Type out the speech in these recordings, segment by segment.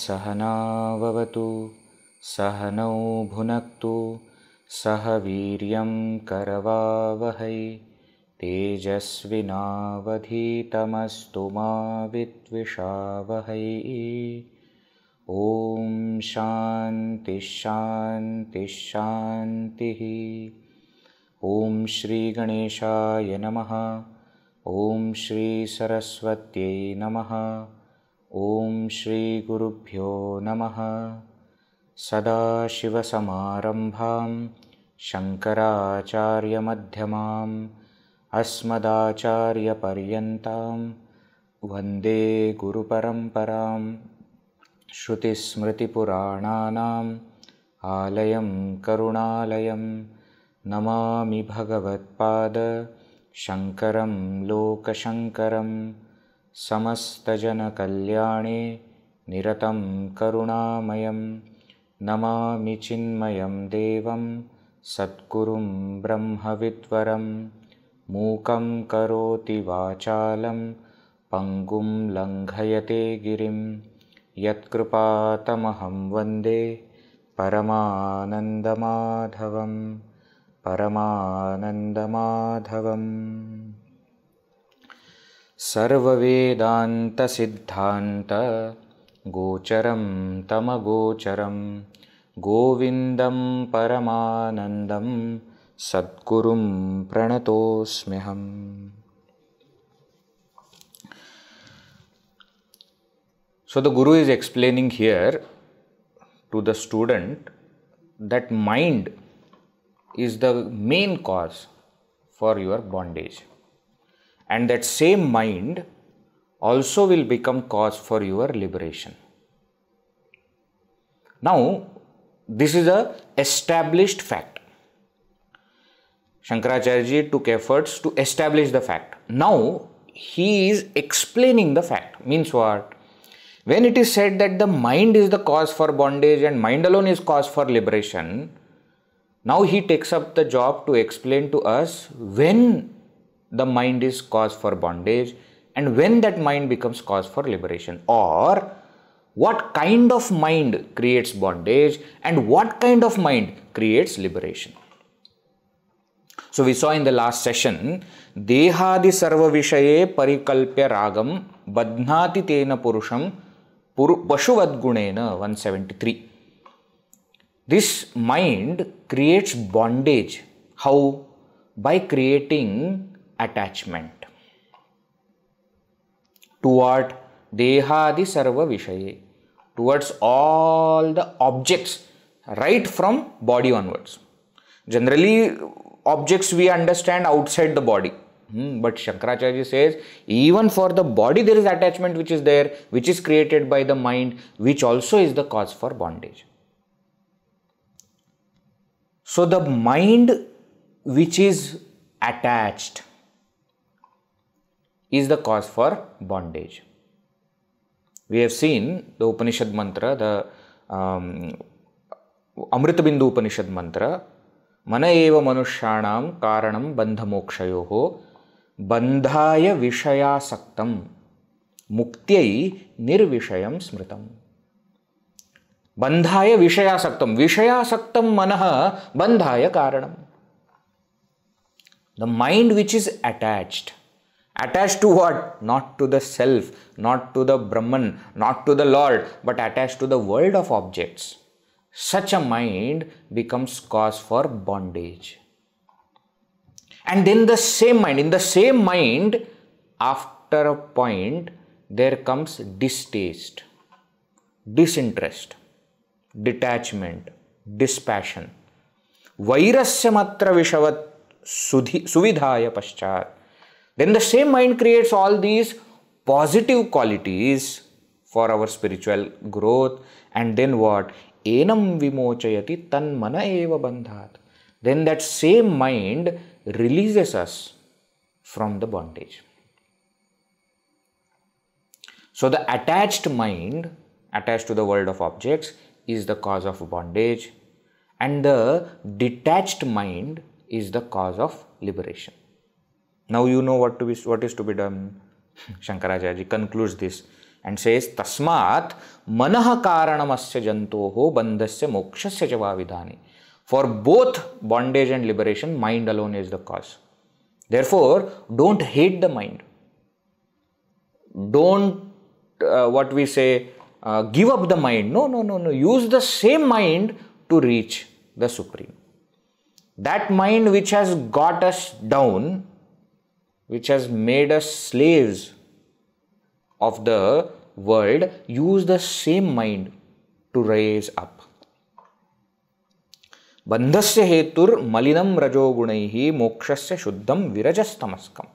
सहनाववतु सहनौ भुनक्तु सह वीर्यं करवावहै तेजस्विनावधीतमस्तु मा विद्विषावहै। ॐ शान्ति शान्ति शान्तिः। ॐ श्री गणेशाय नमः। ॐ श्री सरस्वत्यै नमः। ॐ श्री गुरुभ्यो नमः। सदाशिवसमारम्भां शङ्कराचार्यमध्यमाम् अस्मदाचार्यपर्यन्तां वन्दे गुरुपरम्परां। श्रुतिस्मृतिपुराणानाम् आलयं करुणालयं नमामि भगवत्पाद शङ्करं लोकशङ्करं। समस्तजनकल्याणे निरतं करुणामयं नमामि चिन्मयं देवं सद्गुरुं ब्रह्मविद्वरं। मूकं करोति वाचालं पङ्गुं लङ्घयते गिरिं यत्कृपातमहं वन्दे परमानन्दमाधवं परमानन्दमाधवम्। सर्ववेदान्तसिद्धान्त गोचरं तमगोचरं गोविन्दं परमानन्दं सद्गुरुं प्रणतोऽस्म्यहम्। So the Guru is explaining here to the student that mind is the main cause for your bondage, and that same mind also will become cause for your liberation. Now, this is a established fact. Shankaracharya ji took efforts to establish the fact. Now, he is explaining the fact. Means what? When it is said that the mind is the cause for bondage and mind alone is cause for liberation, now he takes up the job to explain to us when the mind is cause for bondage and when that mind becomes cause for liberation, or what kind of mind creates bondage and what kind of mind creates liberation. So we saw in the last session, dehādi sarva vishaye parikalpya rāgaṃ badhnāti tena puruṣam paṣuvadgunena 173. This mind creates bondage. How? By creating attachment. Toward dehādi sarva vishaye, towards all the objects, right from body onwards. Generally, objects we understand outside the body. But Shankaracharya says, even for the body there is attachment which is there, which is created by the mind, which also is the cause for bondage. So the mind which is attached is the cause for bondage. We have seen the Upanishad mantra, the Amritabindu Upanishad mantra, mana eva manushyanam karanam bandha mokshayoho bandhaya viśayasaktam muktyai nirvishayam smritam. Bandhaya viśayasaktam. Viśayasaktam manaha bandhaya karanam. The mind which is attached Attached to what? Not to the self, not to the Brahman, not to the Lord, but attached to the world of objects. Such a mind becomes cause for bondage. And then in the same mind, after a point, there comes distaste, disinterest, detachment, dispassion. Vairasyamatra vishavat suvidhaya paschat. Then the same mind creates all these positive qualities for our spiritual growth. And then what? Enam vimochayati tanmanaḥśodhanaṃ bandhat. Then that same mind releases us from the bondage. So the attached mind, attached to the world of objects, is the cause of bondage, and the detached mind is the cause of liberation. Now you know what is to be done. Shankaracharya concludes this and says, Tasmat manah karanamasya jantoho bandhasya mokṣasya ca vavidhani. For both bondage and liberation, mind alone is the cause. Therefore, don't hate the mind. Don't, give up the mind. No. Use the same mind to reach the Supreme. That mind which has got us down, which has made us slaves of the world, use the same mind to raise up. Bandhasya hetur malinam rajogunaihi mokṣasya shuddham virajastamastam.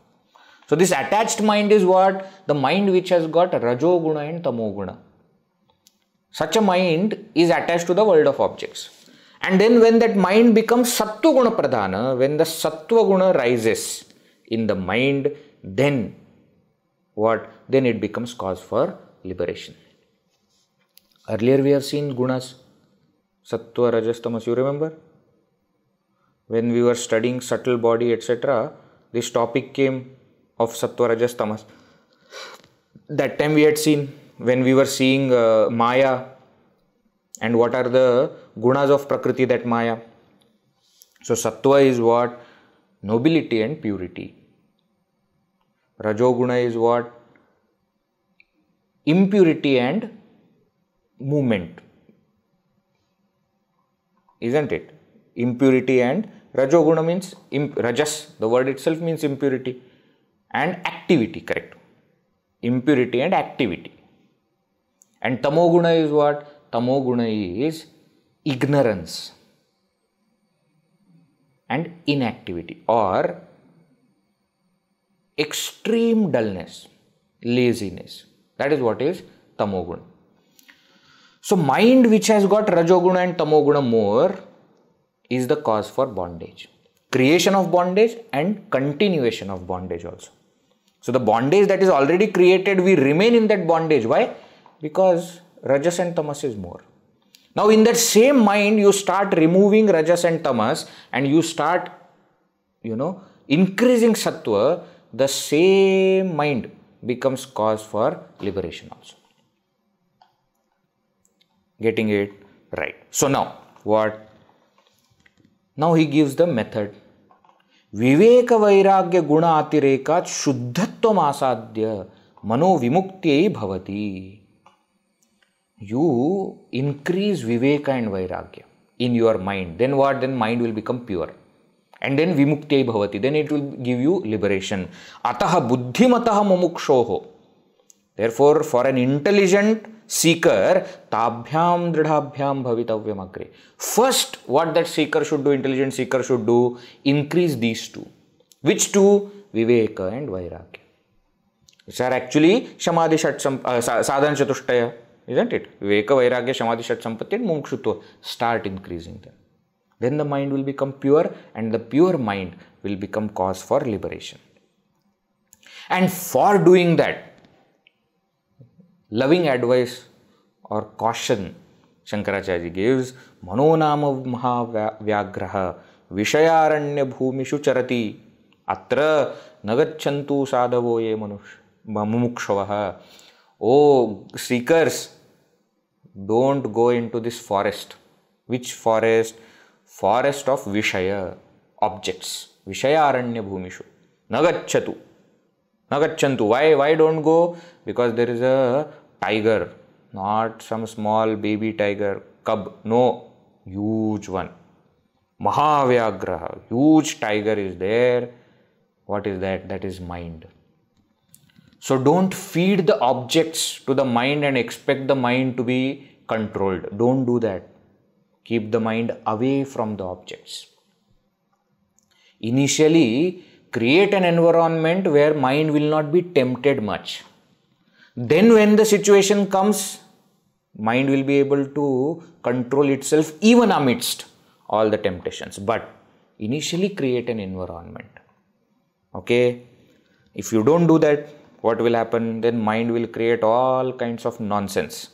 So this attached mind is what? The mind which has got rajoguna and tamoguna. Such a mind is attached to the world of objects. And then when that mind becomes sattva guna pradhana, when the sattva guna rises in the mind, then what? Then it becomes cause for liberation. Earlier we have seen gunas, sattva, rajas, tamas, you remember? When we were studying subtle body, etc., this topic came of sattva, rajas, tamas. That time we had seen, when we were seeing Maya, and what are the gunas of Prakriti, that Maya. So sattva is what? Nobility and purity. Rajoguna is what? Impurity and movement. Isn't it? Impurity and Rajoguna means Rajas, the word itself means impurity, and activity, correct? Impurity and activity. And Tamoguna is what? Tamoguna is ignorance and inactivity, or extreme dullness, laziness. That is what is Tamoguna. So mind which has got Rajoguna and Tamoguna more is the cause for bondage. Creation of bondage and continuation of bondage also. So the bondage that is already created, we remain in that bondage. Why? Because Rajas and Tamas is more. Now in that same mind, you start removing Rajas and Tamas and you start, increasing Sattva, the same mind becomes cause for liberation also. Getting it right. So now, what? Now he gives the method. Viveka vairagya guna atirekat shuddhatvam asadya mano vimuktyai bhavati. You increase viveka and vairagya in your mind. Then what? Then mind will become pure. And then vimuktyai bhavati. Then it will give you liberation. Ataḥ buddhimataḥ mumukṣoho. Therefore, for an intelligent seeker, tabhyam dridhabhyam bhavitavyam agre. First, what that seeker should do, intelligent seeker should do, increase these two. Which two? Viveka and vairagya. Which are actually samadhi sadhana chatushtaya, isn't it? Viveka, vairagya, samadhi sampatti and mumukṣuṭva. Start increasing them. Then the mind will become pure, and the pure mind will become cause for liberation. And for doing that, loving advice or caution Shankaracharya gives, manonama mahavyagraha vishayaranya bhumishu charati atra nagachantu sadhavo ye mumukṣavaha. Oh seekers, don't go into this forest. Which forest? Forest of Vishaya, objects. Vishayaranya bhumishu. Nagacchatu. Nagachantu. Why don't go? Because there is a tiger, not some small baby tiger, cub. No, huge one. Mahavyagraha, huge tiger is there. What is that? That is mind. So don't feed the objects to the mind and expect the mind to be controlled. Don't do that. Keep the mind away from the objects. Initially, create an environment where mind will not be tempted much. Then when the situation comes, mind will be able to control itself even amidst all the temptations. But initially create an environment. Okay? If you don't do that, what will happen? Then mind will create all kinds of nonsense.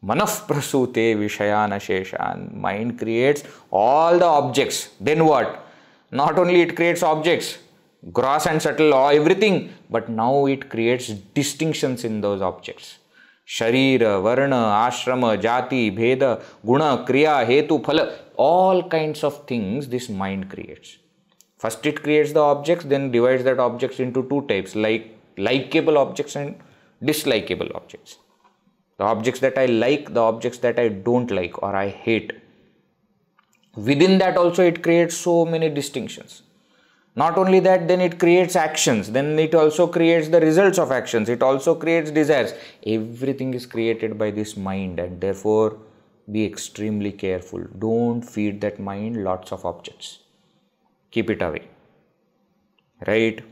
Manah prasute vishayana sheshan. Mind creates all the objects. Then what? Not only it creates objects, gross and subtle, everything, but now it creates distinctions in those objects. Sharira, Varna, Ashrama, Jati, Bheda, Guna, Kriya, Hetu, Phala, all kinds of things this mind creates. First it creates the objects, then divides that objects into two types, like likable objects and dislikable objects. The objects that I like, the objects that I don't like or I hate. Within that also it creates so many distinctions. Not only that, then it creates actions. Then it also creates the results of actions. It also creates desires. Everything is created by this mind, and therefore be extremely careful. Don't feed that mind lots of objects. Keep it away. Right?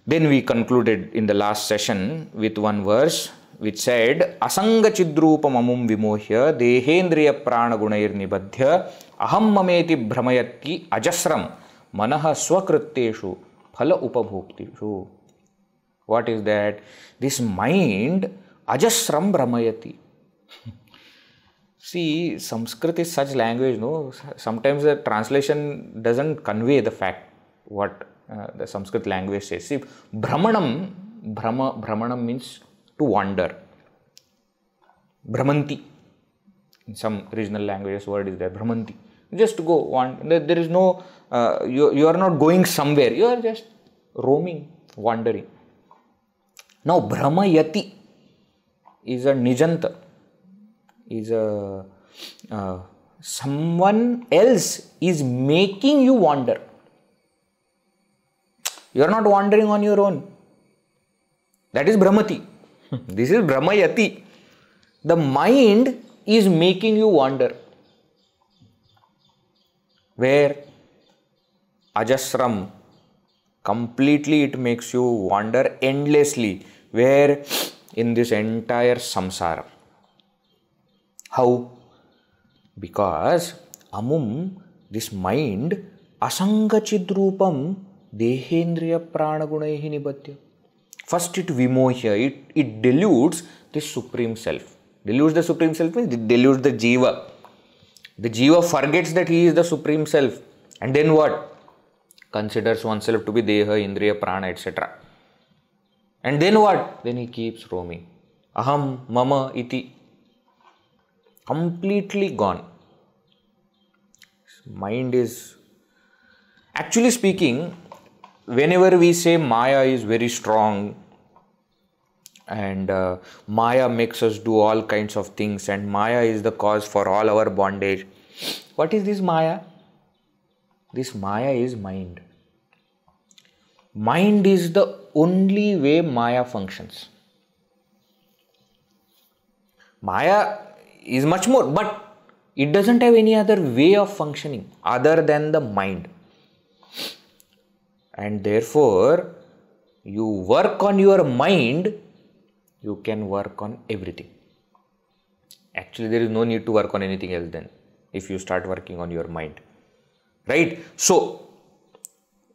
Then we concluded in the last session with one verse which said, Asanga chidrupam amum vimohya dehendriya prana gunair nibadhya aham mameti bhrāmyate ajasram manaha swakrityeshu phala upabhoktishu. What is that? This mind ajasram bhrāmyate. See, Sanskrit is such language, no? Sometimes the translation doesn't convey the fact what the Sanskrit language says. See, Brahmanam means to wander. Brahmanti. In some regional languages, word is there. Brahmanti. Just to go wander. There is no, you are not going somewhere. You are just roaming, wandering. Now, Bhrāmyate is a nijanta. Is a someone else is making you wander. You are not wandering on your own. That is Brahmati. This is Bhrāmyate. The mind is making you wander. Where? Ajasram. Completely it makes you wander endlessly. Where? In this entire samsara. How? Because amum, this mind, asanga chidrupam dehendriya pranagunaihi nibadhya. First it vimohya, it deludes this supreme self. Deludes the supreme self means it deludes the jiva. The jiva forgets that he is the supreme self. And then what? Considers oneself to be deha, indriya, prana, etc. And then what? Then he keeps roaming. Aham, mama, iti. Completely gone. Mind is... Actually speaking, whenever we say Maya is very strong and Maya makes us do all kinds of things and Maya is the cause for all our bondage. What is this Maya? This Maya is mind. Mind is the only way Maya functions. Maya is much more, but it doesn't have any other way of functioning other than the mind. And therefore, you work on your mind, you can work on everything. Actually, there is no need to work on anything else then, if you start working on your mind. Right? So,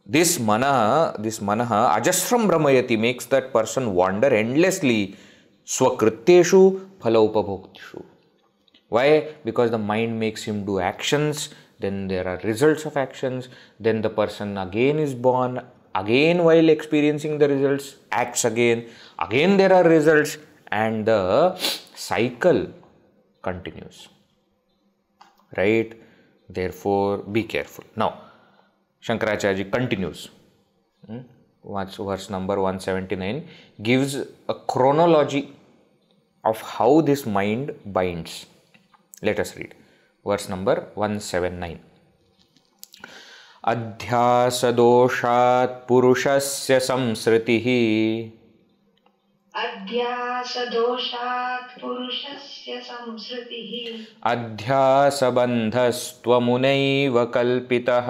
this manaha, ajasram bhrāmyate makes that person wander endlessly. Swakrityeshu phala upabhoktishu. Why? Because the mind makes him do actions, then there are results of actions, then the person again is born, again while experiencing the results, acts again there are results, and the cycle continues. Right? Therefore, be careful. Now, Shankaracharya continues. verse number 179, gives a chronology of how this mind binds. Let us read. Verse number 179. Adhyāsadoṣātpuruṣasya saṃsṛtiḥ. adhyāsadoṣātpuruṣasya saṃsṛtiḥ. adhyāsabandhastvamunaiva kalpitaḥ.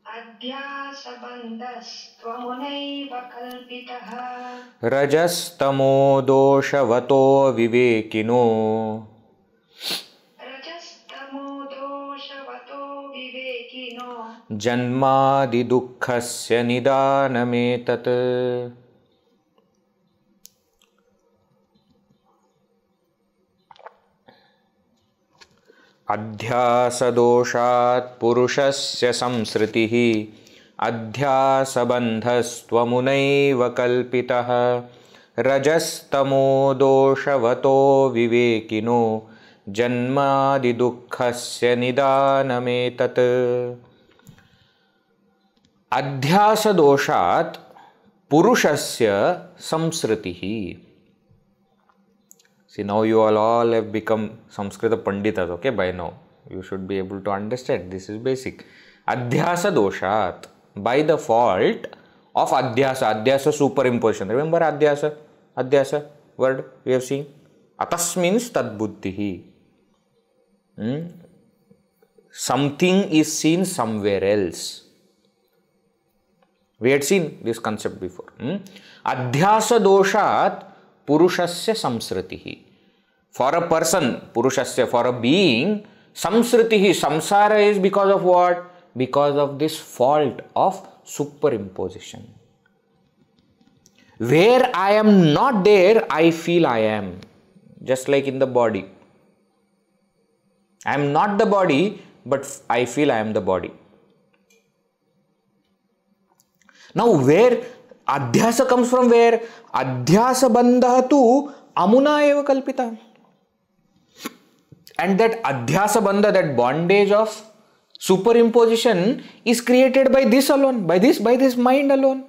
adhyāsabandhastvamunaiva kalpitaḥ. rajastamodoṣavato'vivekino. rajastamodoṣavato'vivekino. janmādiduḥkhasya nidānametat. adhyāsadoṣātpuruṣasya saṃsṛtiḥ. adhyāsabandhastvamunaiva kalpitaḥ. rajastamodoṣavato'vivekino. janmādiduḥkhasya nidānametat. adhyāsadoṣāt puruṣasya saṃsṛtiḥ. See, now you all have become Sanskrit Panditas, okay, by now. You should be able to understand. This is basic. Adhyāsadoṣāt, by the fault of adhyāsa superimposition. Remember adhyāsa word we have seen? Atas means tad buddhihi. Something is seen somewhere else. We had seen this concept before. Adhyāsadoṣāt puruṣasya saṃsṛtiḥ. For a person, puruṣasya, for a being, saṃsṛtiḥ, samsara is because of what? Because of this fault of superimposition. Where I am not there, I feel I am. Just like in the body. I am not the body, but I feel I am the body. Now, where adhyāsa comes from where? adhyāsabandhastvamunaiva kalpitaḥ. And that adhyāsabandha, that bondage of superimposition, is created by this alone, by this mind alone.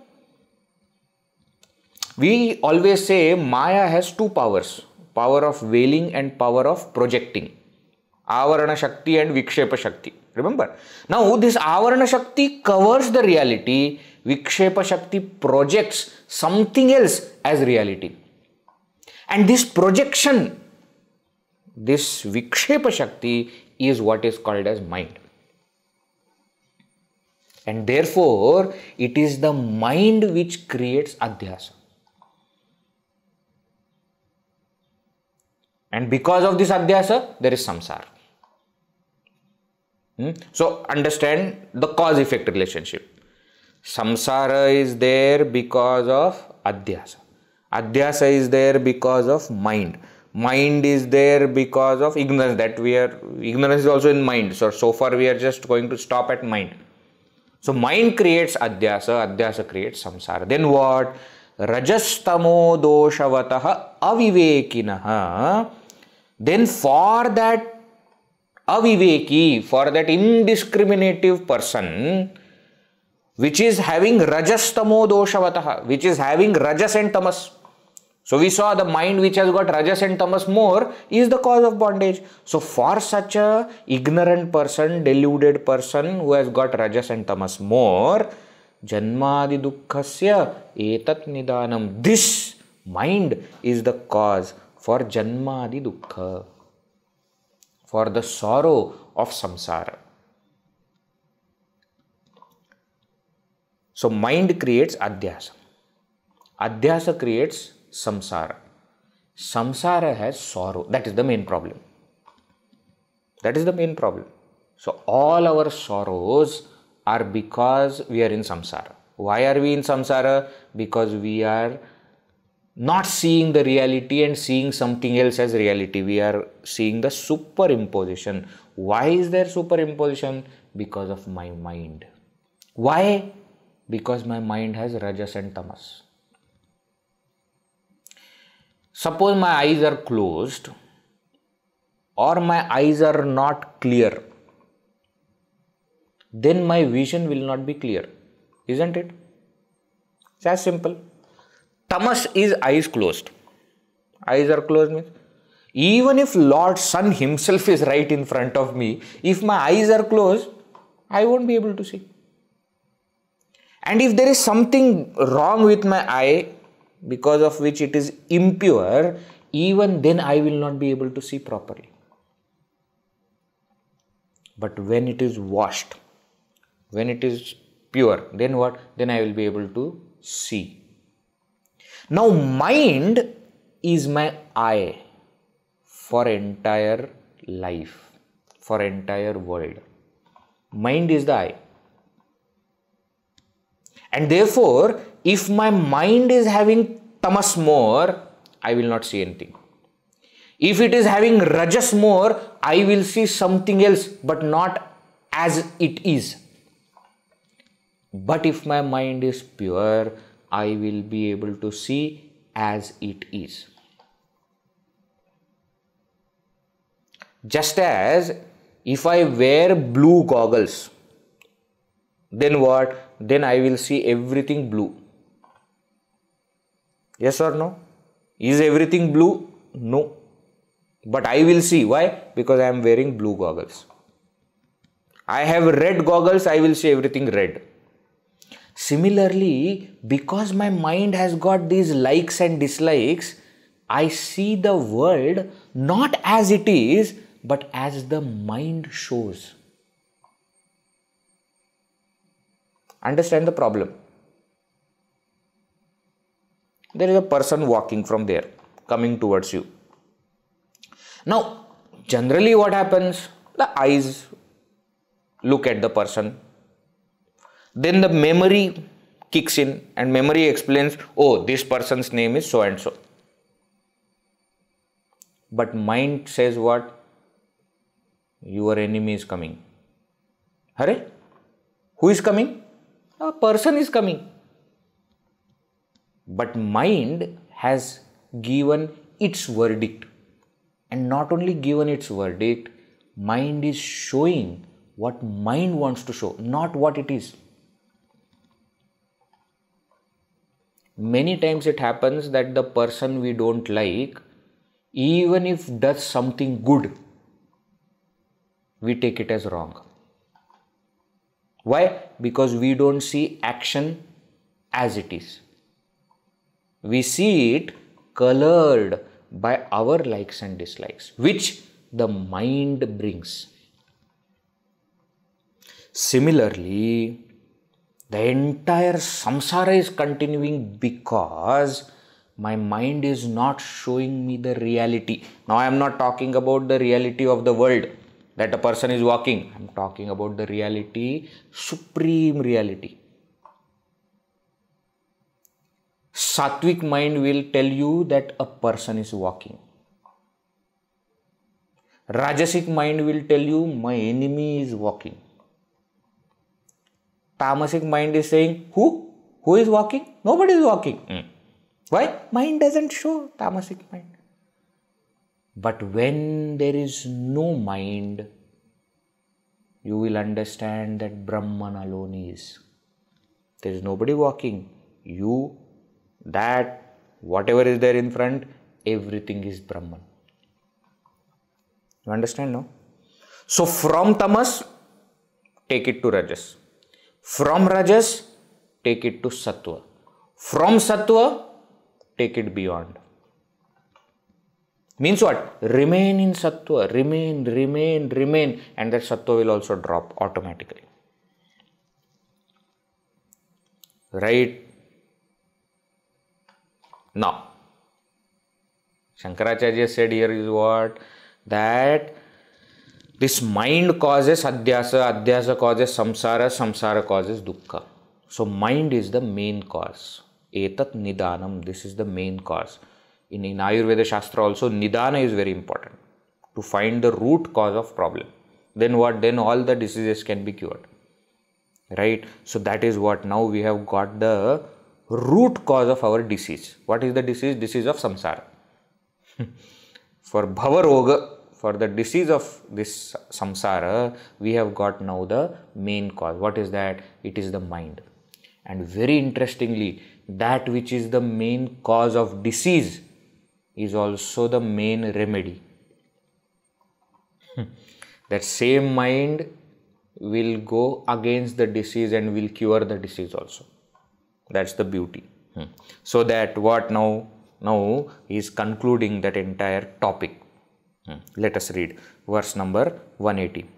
We always say Maya has two powers, power of veiling and power of projecting. Avarana Shakti and Vikshepa Shakti. Remember? Now this Avarana Shakti covers the reality, Vikshepa Shakti projects something else as reality. And this projection, this Vikshepa Shakti, is what is called as mind. And therefore, it is the mind which creates adhyāsa. And because of this adhyāsa, there is samsara. So, understand the cause-effect relationship. Samsara is there because of adhyāsa. Adhyāsa is there because of mind. Mind is there because of ignorance. Ignorance is also in mind. So far we are just going to stop at mind. So mind creates adhyāsa, adhyāsa creates samsara. Then what? rajastamodoṣavato'vivekino. Then for that aviveki, for that indiscriminative person, which is having rajastamodoṣavataḥ, which is having rajas and tamas. So we saw the mind which has got rajas and tamas more is the cause of bondage. So for such a ignorant person, deluded person who has got rajas and tamas more, janmādiduḥkhasya etat nidānam. This mind is the cause for janmādiduḥkha, for the sorrow of samsara. So mind creates adhyāsa. Adhyāsa creates samsara. Samsara has sorrow. That is the main problem. That is the main problem. So all our sorrows are because we are in samsara. Why are we in samsara? Because we are not seeing the reality and seeing something else as reality. We are seeing the superimposition. Why is there superimposition? Because of my mind. Why? Because my mind has rajas and tamas. Suppose my eyes are closed or my eyes are not clear, then my vision will not be clear, isn't it? It's as simple. Tamas is eyes closed. Eyes are closed means, even if Lord Sun himself is right in front of me, if my eyes are closed, I won't be able to see. And if there is something wrong with my eye, because of which it is impure, even then I will not be able to see properly. But when it is washed, when it is pure, then what? Then I will be able to see. Now mind is my eye for entire life, for entire world. Mind is the eye. And therefore, if my mind is having tamas more, I will not see anything. If it is having rajas more, I will see something else, but not as it is. But if my mind is pure, I will be able to see as it is. Just as if I wear blue goggles, then what? Then I will see everything blue. Yes or no? Is everything blue? No. But I will see. Why? Because I am wearing blue goggles. I have red goggles, I will see everything red. Similarly, because my mind has got these likes and dislikes, I see the world not as it is, but as the mind shows. Understand the problem? There is a person walking from there, coming towards you. Now, generally what happens? The eyes look at the person. Then the memory kicks in and memory explains, oh, this person's name is so and so. But mind says what? Your enemy is coming. Hare? Who is coming? A person is coming. But mind has given its verdict. And not only given its verdict, mind is showing what mind wants to show, not what it is. Many times it happens that the person we don't like, even if does something good, we take it as wrong. Why? Because we don't see action as it is. We see it colored by our likes and dislikes, which the mind brings. Similarly, the entire samsara is continuing because my mind is not showing me the reality. Now I am not talking about the reality of the world, that a person is walking. I am talking about the reality, supreme reality. Sattvic mind will tell you that a person is walking. Rajasic mind will tell you my enemy is walking. Tamasic mind is saying, who? Who is walking? Nobody is walking. Why? Mind doesn't show tamasic mind. But when there is no mind, you will understand that Brahman alone is. There is nobody walking. You, that, whatever is there in front, everything is Brahman. You understand, no? So from tamas, take it to rajas. From rajas, take it to sattva. From sattva, take it beyond. Means what? Remain in sattva, remain, and that sattva will also drop automatically. Right? Now, Shankaracharya said here is what? That this mind causes adhyāsa causes samsara causes dukkha. So mind is the main cause. Etat nidanam, this is the main cause. In Ayurveda Shastra also, nidana is very important. To find the root cause of problem. Then what? Then all the diseases can be cured. Right? So that is what now we have got the root cause of our disease. What is the disease? Disease of samsara. For bhava roga, for the disease of this samsara, we have got now the main cause. What is that? It is the mind. And very interestingly, that which is the main cause of disease is also the main remedy. That same mind will go against the disease and will cure the disease also. That's the beauty. So that what now is concluding that entire topic. Let us read verse number 180.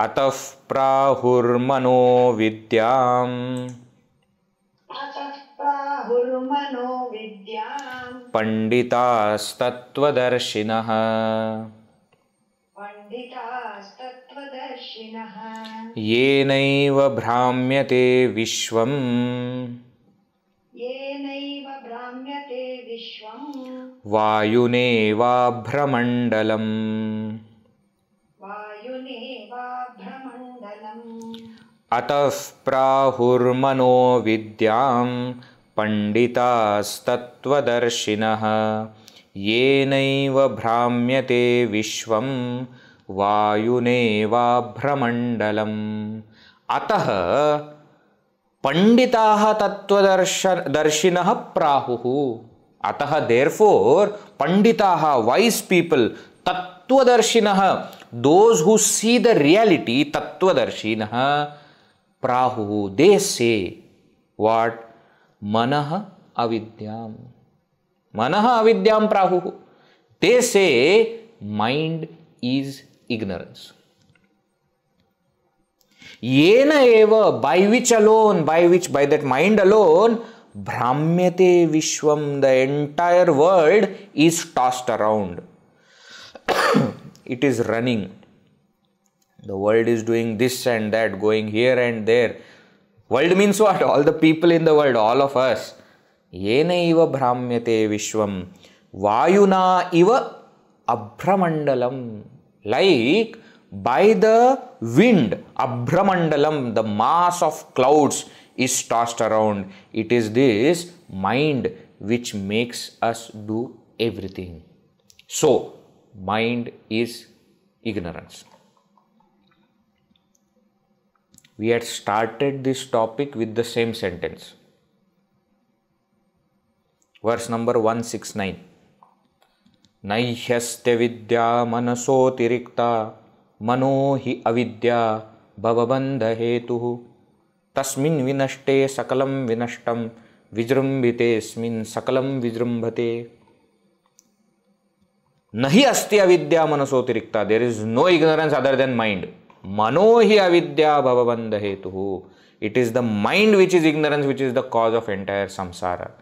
Ataḥ prāhurmano'vidyāṃ prāhurmano'vidyāṃ paṇḍitāstattvadarśinaḥ paṇḍitāstattvadarśinaḥ yenaiva bhrāmyate viśvaṃ yenaiva bhrāmyate viśvaṃ vāyunevābhramaṇḍalam vāyunevābhramaṇḍalam ataḥ prāhurmano'vidyāṃ paṇḍitāstattvadarśinaḥ yenaiva bhrāmyate viśvaṃ vāyunevābhramaṇḍalam ataḥ paṇḍitāः tattvadarśinaḥ prahuhu. Ataḥ, therefore, paṇḍitāः, wise people, tattvadarśinaḥ, those who see the reality, tattvadarśinaḥ, prahuhu, they say what? Manah avidyāṃ. Manah avidyāṃ prahuhu. They say mind is ignorance. Yenaiva, by which alone, by that mind alone, bhrāmyate viśvaṃ, the entire world is tossed around. It is running. The world is doing this and that, going here and there. World means what? All the people in the world, all of us. Yenaiva bhrāmyate viśvaṃ vāyuna iva abhramaṇḍalam. Like by the wind, abhramaṇḍalam, the mass of clouds is tossed around. It is this mind which makes us do everything. So, mind is ignorance. We had started this topic with the same sentence. Verse number 169. Naihyaste vidya manasotirikta mano hi avidya bhavabandha hetuhu tasmin vinashte sakalam vinashtam vijrumbitesmin sakalam vijrumbhate. Nahi asti avidya manasotirikta. There is no ignorance other than mind. Mano hi avidya bhavabandha hetuhu. It is the mind which is ignorance, which is the cause of entire samsara.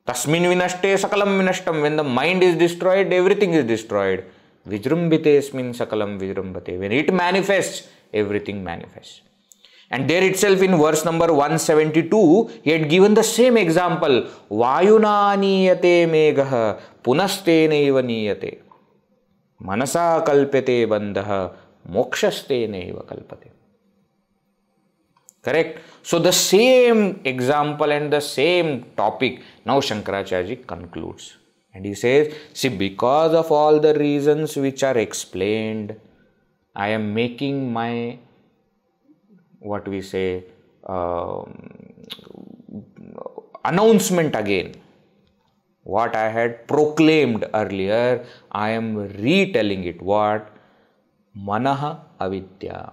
Tasmin vinashte sakalam vinashtam. When the mind is destroyed, everything is destroyed. Vijrumbitesmin sakalam vijrumbhate. When it manifests, everything manifests. And there itself in verse number 172, he had given the same example. Vāyunā nīyate megah punastenaiva nīyate. Manasa kalpite bandhah mokṣastenaiva kalpate. Correct? So the same example and the same topic, now Shankaracharya concludes. And he says, see, because of all the reasons which are explained, I am making my, what we say, announcement again. What I had proclaimed earlier, I am retelling it. What? Manah avidya.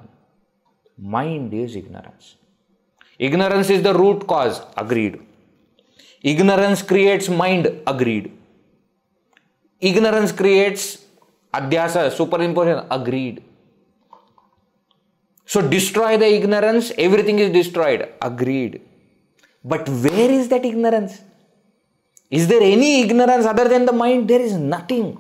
Mind is ignorance. Ignorance is the root cause. Agreed. Ignorance creates mind. Agreed. Ignorance creates adhyāsa, superimposition. Agreed. So destroy the ignorance, everything is destroyed. Agreed. But where is that ignorance? Is there any ignorance other than the mind? There is nothing.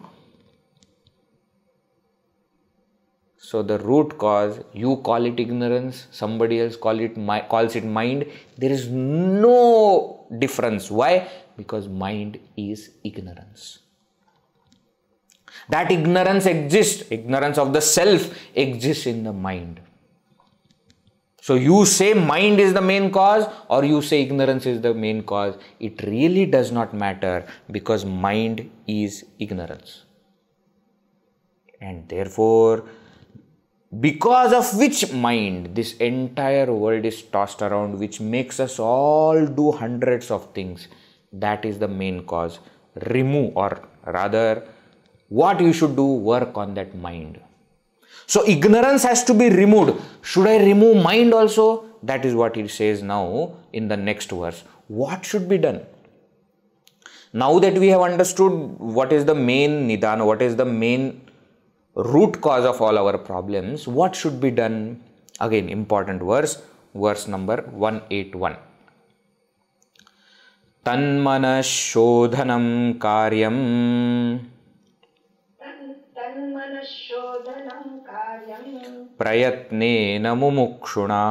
So the root cause, you call it ignorance, somebody else calls it mind. There is no difference. Why? Because mind is ignorance. That ignorance exists. Ignorance of the self exists in the mind. So you say mind is the main cause or you say ignorance is the main cause. It really does not matter because mind is ignorance. And therefore, because of which mind this entire world is tossed around, which makes us all do hundreds of things, that is the main cause. Remove, or rather, what you should do, work on that mind. So ignorance has to be removed. Should I remove mind also? That is what he says now in the next verse. What should be done? Now that we have understood what is the main nidāna, what is the main root cause of all our problems, what should be done? Again, important verse number 181. tanmanaḥśodhanaṃ kāryaṃ prayatnena mumukṣuṇā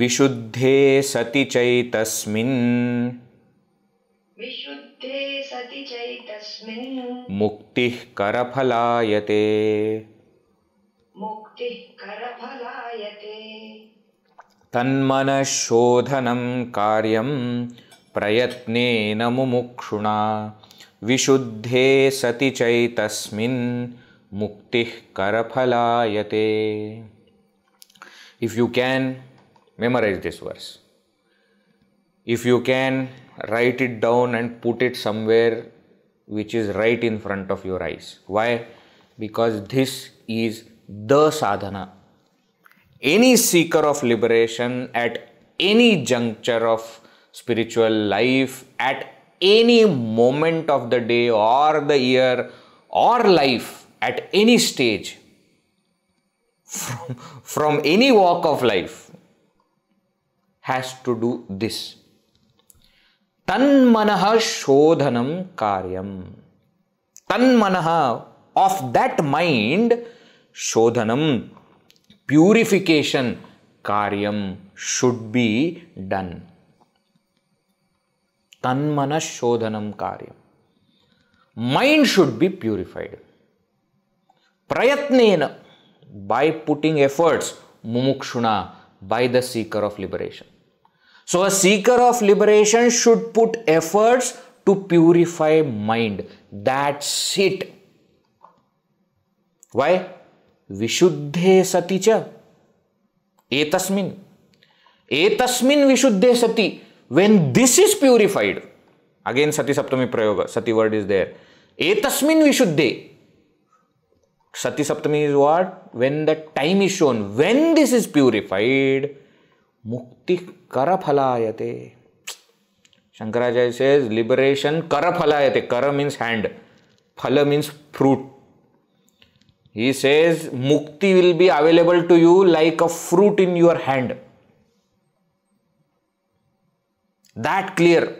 viśuddhe sati caitasminmuktiḥ karaphalāyate tanmanaḥśodhanaṃ kāryaṃ prayatnena mumukṣuṇā viśuddhe sati caitasminmuktiḥ karaphalāyate. If you can memorize this verse, if you can write it down and put it somewhere which is right in front of your eyes. Why? Because this is the sadhana. Any seeker of liberation at any juncture of spiritual life, at any moment of the day or the year or life, at any stage, from any walk of life, has to do this. tanmanaḥśodhanaṃ kāryaṃ. Tanmanaḥ, of that mind, shodhanam, purification, kāryaṃ, should be done. tanmanaḥśodhanaṃ kāryaṃ. Mind should be purified. Prayatnena, by putting efforts. Mumukṣuṇā, by the seeker of liberation. So a seeker of liberation should put efforts to purify mind. That's it. Why? Viśuddhe sati ca. Etasmin viśuddhe sati. When this is purified, again sati saptami prayoga, sati word is there. Etasmin viśuddhe. Sati saptami is what? When the time is shown. When this is purified, muktiḥ karaphalāyate. Shankaracharya says liberation karaphalāyate. Kara means hand. Phala means fruit. He says mukti will be available to you like a fruit in your hand. That clear.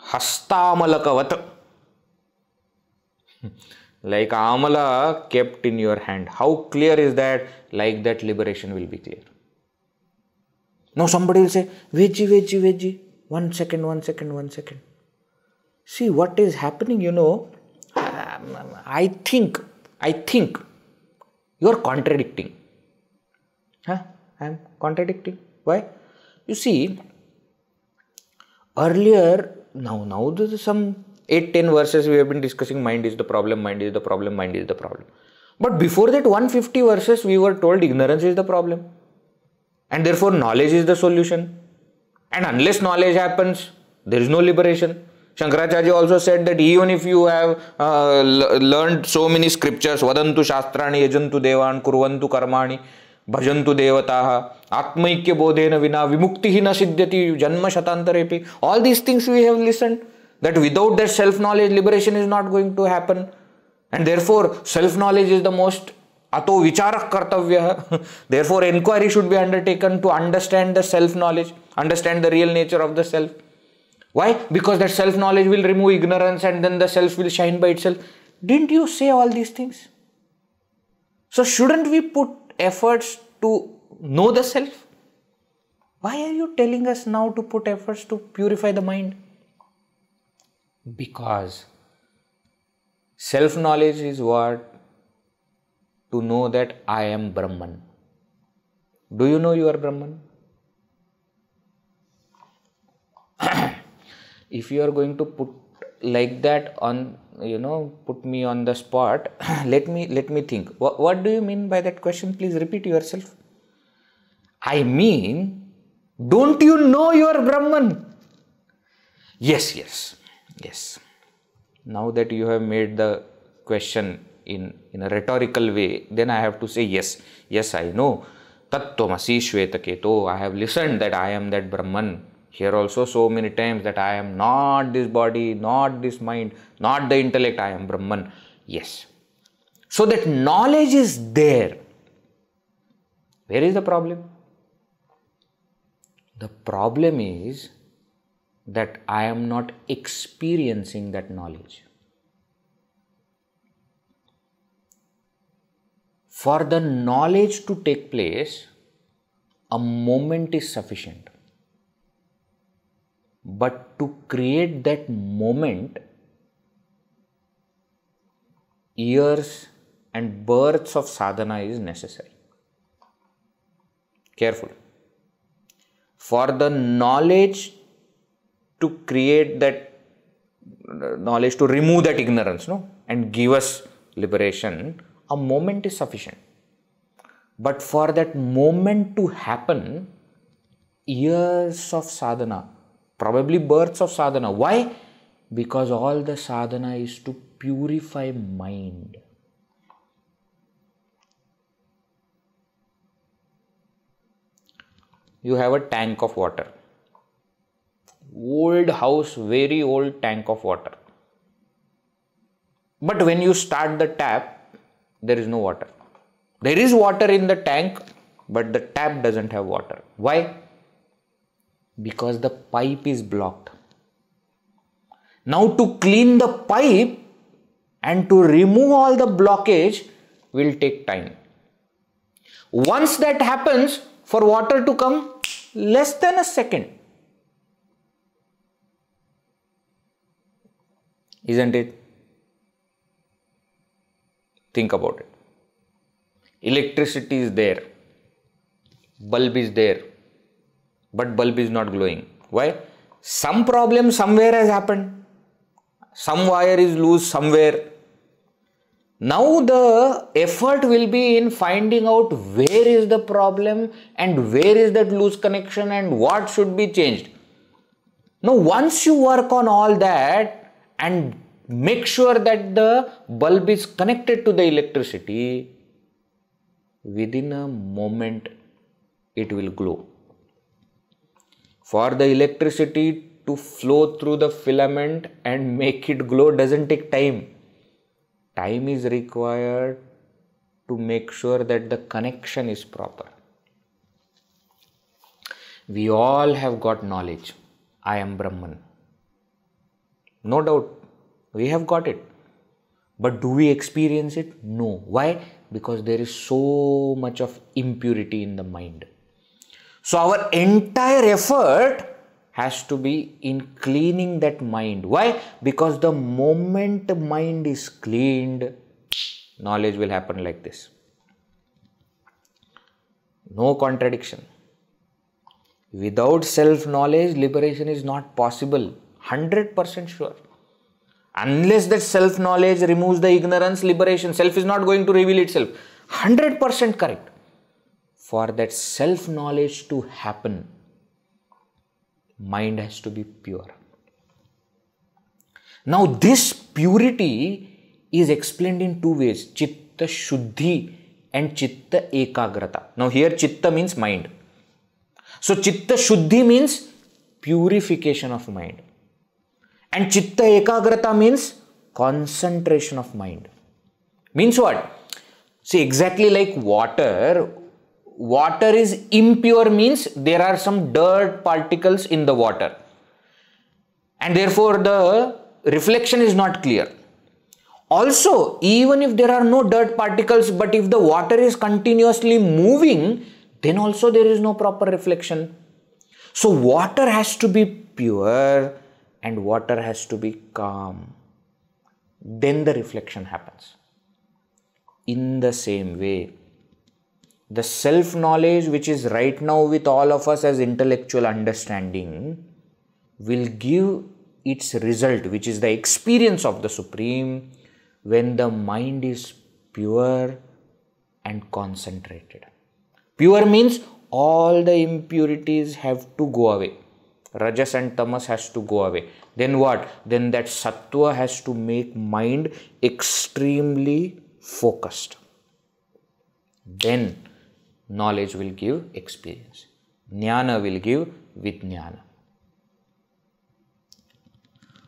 Hastamalakavat. Like amala kept in your hand. How clear is that? Like that liberation will be clear. Now somebody will say, Veggie. 1 second. See what is happening, I think you are contradicting. I am contradicting. Why? You see, earlier, now there is some 8-10 verses we have been discussing mind is the problem. But before that 150 verses we were told ignorance is the problem. And therefore knowledge is the solution. And unless knowledge happens, there is no liberation. Shankaracharya also said that even if you have learned so many scriptures, vadantu shastrani yajantu devan kurvantu karmani bhajantu devataha atmaikya bodhena vina vimuktihi na siddhyati janma shatantarepi. All these things we have listened. That without that self-knowledge, liberation is not going to happen. And therefore, self-knowledge is the most ato vicharak kartavya. Therefore, inquiry should be undertaken to understand the self-knowledge, understand the real nature of the self. Why? Because that self-knowledge will remove ignorance and then the self will shine by itself. Didn't you say all these things? So, shouldn't we put efforts to know the self? Why are you telling us now to put efforts to purify the mind? Because self-knowledge is what? To know that I am Brahman. Do you know you are Brahman? If you are going to put like that on, put me on the spot, let me think. What do you mean by that question? Please repeat yourself. I mean, don't you know you are Brahman? Yes. Now that you have made the question in a rhetorical way, then I have to say yes, I know. Tattvamasi Shvetaketo, I have listened that I am that Brahman. Here also so many times that I am not this body, not this mind, not the intellect, I am Brahman. Yes. So that knowledge is there. Where is the problem? The problem is that I am not experiencing that knowledge. For the knowledge to take place, a moment is sufficient. But to create that moment, years and births of sadhana is necessary. Careful. For the knowledge to create that knowledge, to remove that ignorance, and give us liberation, a moment is sufficient. But for that moment to happen, years of sadhana, probably births of sadhana. Why? Because all the sadhana is to purify mind. You have a tank of water. Old house, very old tank of water. But when you start the tap, there is no water. There is water in the tank, but the tap doesn't have water. Why? Because the pipe is blocked. Now to clean the pipe and to remove all the blockage will take time. Once that happens, for water to come, less than a second. Isn't it? Think about it. Electricity is there. Bulb is there. But bulb is not glowing. Why? Some problem somewhere has happened. Some wire is loose somewhere. Now the effort will be in finding out where is the problem and where is that loose connection and what should be changed. Now once you work on all that and make sure that the bulb is connected to the electricity, within a moment it will glow. For the electricity to flow through the filament and make it glow doesn't take time. Time is required to make sure that the connection is proper. We all have got knowledge. I am Brahman. No doubt, we have got it. But do we experience it? No. Why? Because there is so much of impurity in the mind. So our entire effort has to be in cleaning that mind. Why? Because the moment mind is cleaned, knowledge will happen like this. No contradiction. Without self-knowledge, liberation is not possible. 100% sure. Unless that self-knowledge removes the ignorance, liberation, self is not going to reveal itself. 100% correct. For that self-knowledge to happen, mind has to be pure. Now this purity is explained in two ways, chitta shuddhi and chitta ekagrata. Now here chitta means mind. So chitta shuddhi means purification of mind. And chitta ekagrata means concentration of mind. Means what? See, exactly like water. Water is impure means there are some dirt particles in the water. And therefore the reflection is not clear. Also, even if there are no dirt particles, but if the water is continuously moving, then also there is no proper reflection. So water has to be pure and water has to be calm. Then the reflection happens. In the same way, the self-knowledge which is right now with all of us as intellectual understanding will give its result, which is the experience of the Supreme, when the mind is pure and concentrated. Pure means all the impurities have to go away. Rajas and tamas has to go away. Then what? Then that sattva has to make mind extremely focused. Then knowledge will give experience. Jnana will give vijnana.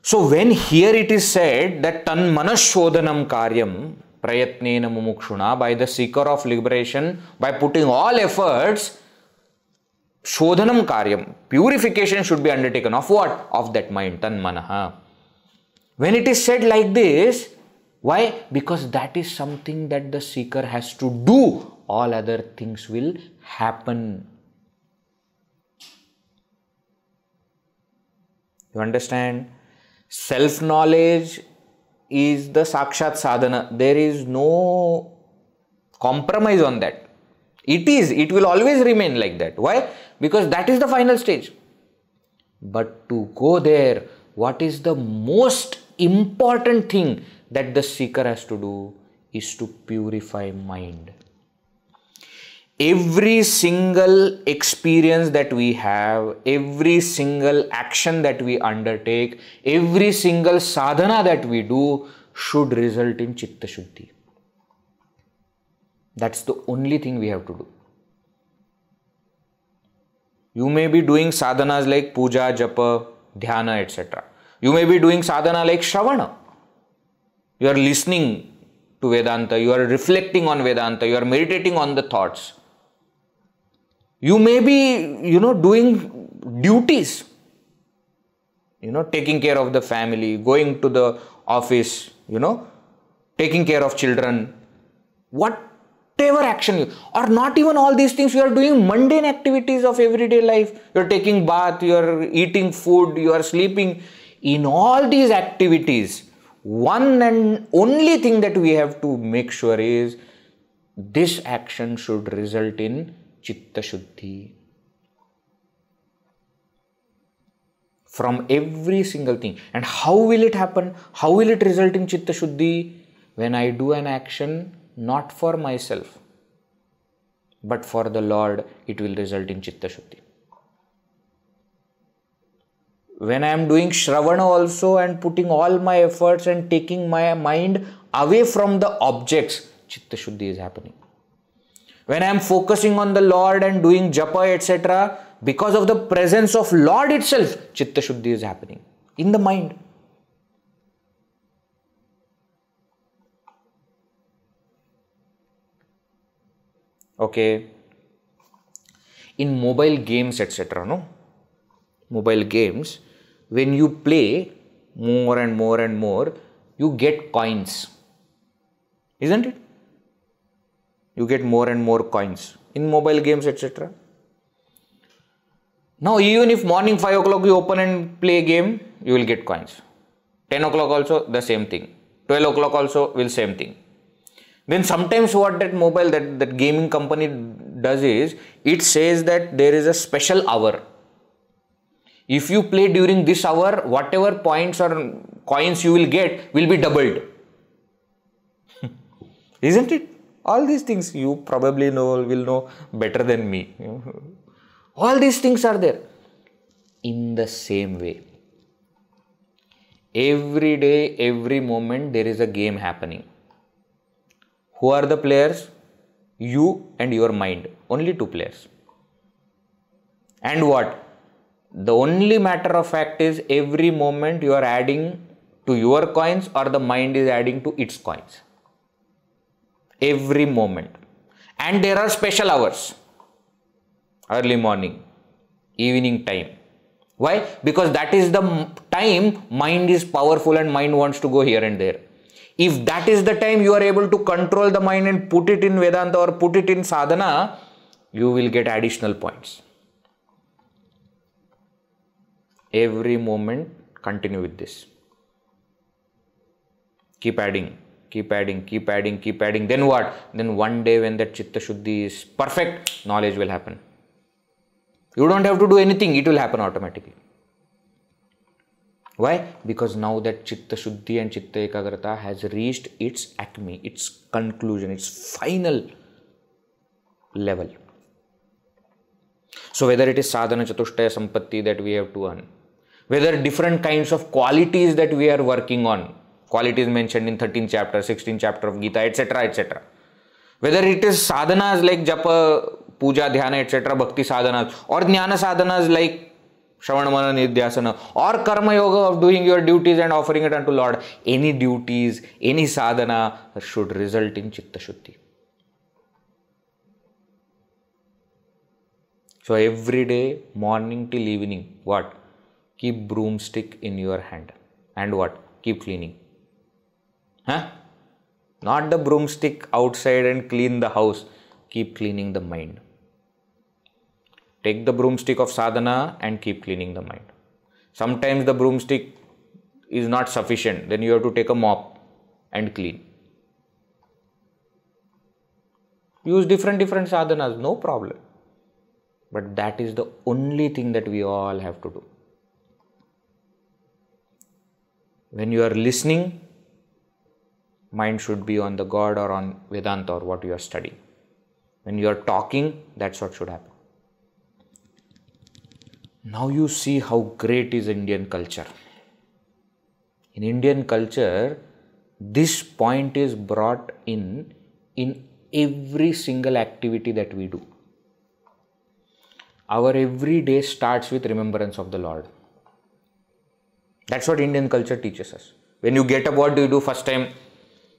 So when here it is said that tanmanaḥśodhanaṃ kāryaṃ prayatnena mumukṣuṇā, by the seeker of liberation, by putting all efforts, shodhanam karyam, purification should be undertaken. Of what? Of that mind, tanmanaḥ. When it is said like this, why? Because that is something that the seeker has to do. All other things will happen. You understand? Self-knowledge is the sakshat sadhana. There is no compromise on that. It will always remain like that. Why? Because that is the final stage. But to go there, what is the most important thing that the seeker has to do is to purify mind. Every single experience that we have, every single action that we undertake, every single sadhana that we do should result in chitta shuddhi. That's the only thing we have to do. You may be doing sadhanas like puja, japa, dhyana, etc. You may be doing sadhana like shravana. You are listening to Vedanta, you are reflecting on Vedanta, you are meditating on the thoughts. You may be, doing duties. Taking care of the family, going to the office, taking care of children. Whatever action or not even all these things, you are doing mundane activities of everyday life. You are taking bath, you are eating food, you are sleeping. In all these activities, one and only thing that we have to make sure is this action should result in chitta shuddhi. From every single thing. And how will it happen? How will it result in chitta shuddhi? When I do an action not for myself, but for the Lord, it will result in chitta shuddhi. When I am doing shravana also and putting all my efforts and taking my mind away from the objects, chitta shuddhi is happening. When I am focusing on the Lord and doing japa, etc., because of the presence of Lord itself, chitta shuddhi is happening in the mind. Okay. In mobile games, etc., no? Mobile games, when you play more and more and more, you get coins. Isn't it? You get more and more coins in mobile games, etc. Now, even if morning 5 o'clock you open and play a game, you will get coins. 10 o'clock also the same thing. 12 o'clock also will same thing. Then sometimes what that mobile, that gaming company does is, it says that there is a special hour. If you play during this hour, whatever points or coins you will get will be doubled. Isn't it? All these things you probably will know better than me. All these things are there. In the same way, every day, every moment there is a game happening. Who are the players? You and your mind. Only two players. And what? The only matter of fact is every moment you are adding to your coins or the mind is adding to its coins. Every moment. And there are special hours. Early morning, evening time. Why? Because that is the time mind is powerful and mind wants to go here and there. If that is the time you are able to control the mind and put it in Vedanta or put it in sadhana, you will get additional points. Every moment, continue with this. Keep adding, keep adding, keep adding, keep adding. Then what? Then one day when that chitta shuddhi is perfect, knowledge will happen. You don't have to do anything, it will happen automatically. Why? Because now that Chitta Shuddhi and Chitta Ekagrata has reached its acme, its conclusion, its final level. So whether it is sadhana chatushtaya sampatti that we have to earn, whether different kinds of qualities that we are working on, qualities mentioned in 13th chapter, 16th chapter of Gita, etc., etc. Whether it is sadhanas like japa, puja, dhyana, etc., bhakti sadhanas, or jnana sadhanas like Shravana, Manana, Nidhyasana, or Karma Yoga of doing your duties and offering it unto Lord, any duties, any sadhana should result in Chitta Shuddhi. So every day, morning till evening, what? Keep broomstick in your hand. And what? Keep cleaning. Huh? Not the broomstick outside and clean the house. Keep cleaning the mind. Take the broomstick of sadhana and keep cleaning the mind. Sometimes the broomstick is not sufficient. Then you have to take a mop and clean. Use different sadhanas, no problem. But that is the only thing that we all have to do. When you are listening, mind should be on the God or on Vedanta or what you are studying. When you are talking, that's what should happen. Now you see how great is Indian culture. In Indian culture, this point is brought in every single activity that we do. Our every day starts with remembrance of the Lord. That's what Indian culture teaches us. When you get up, what do you do first time?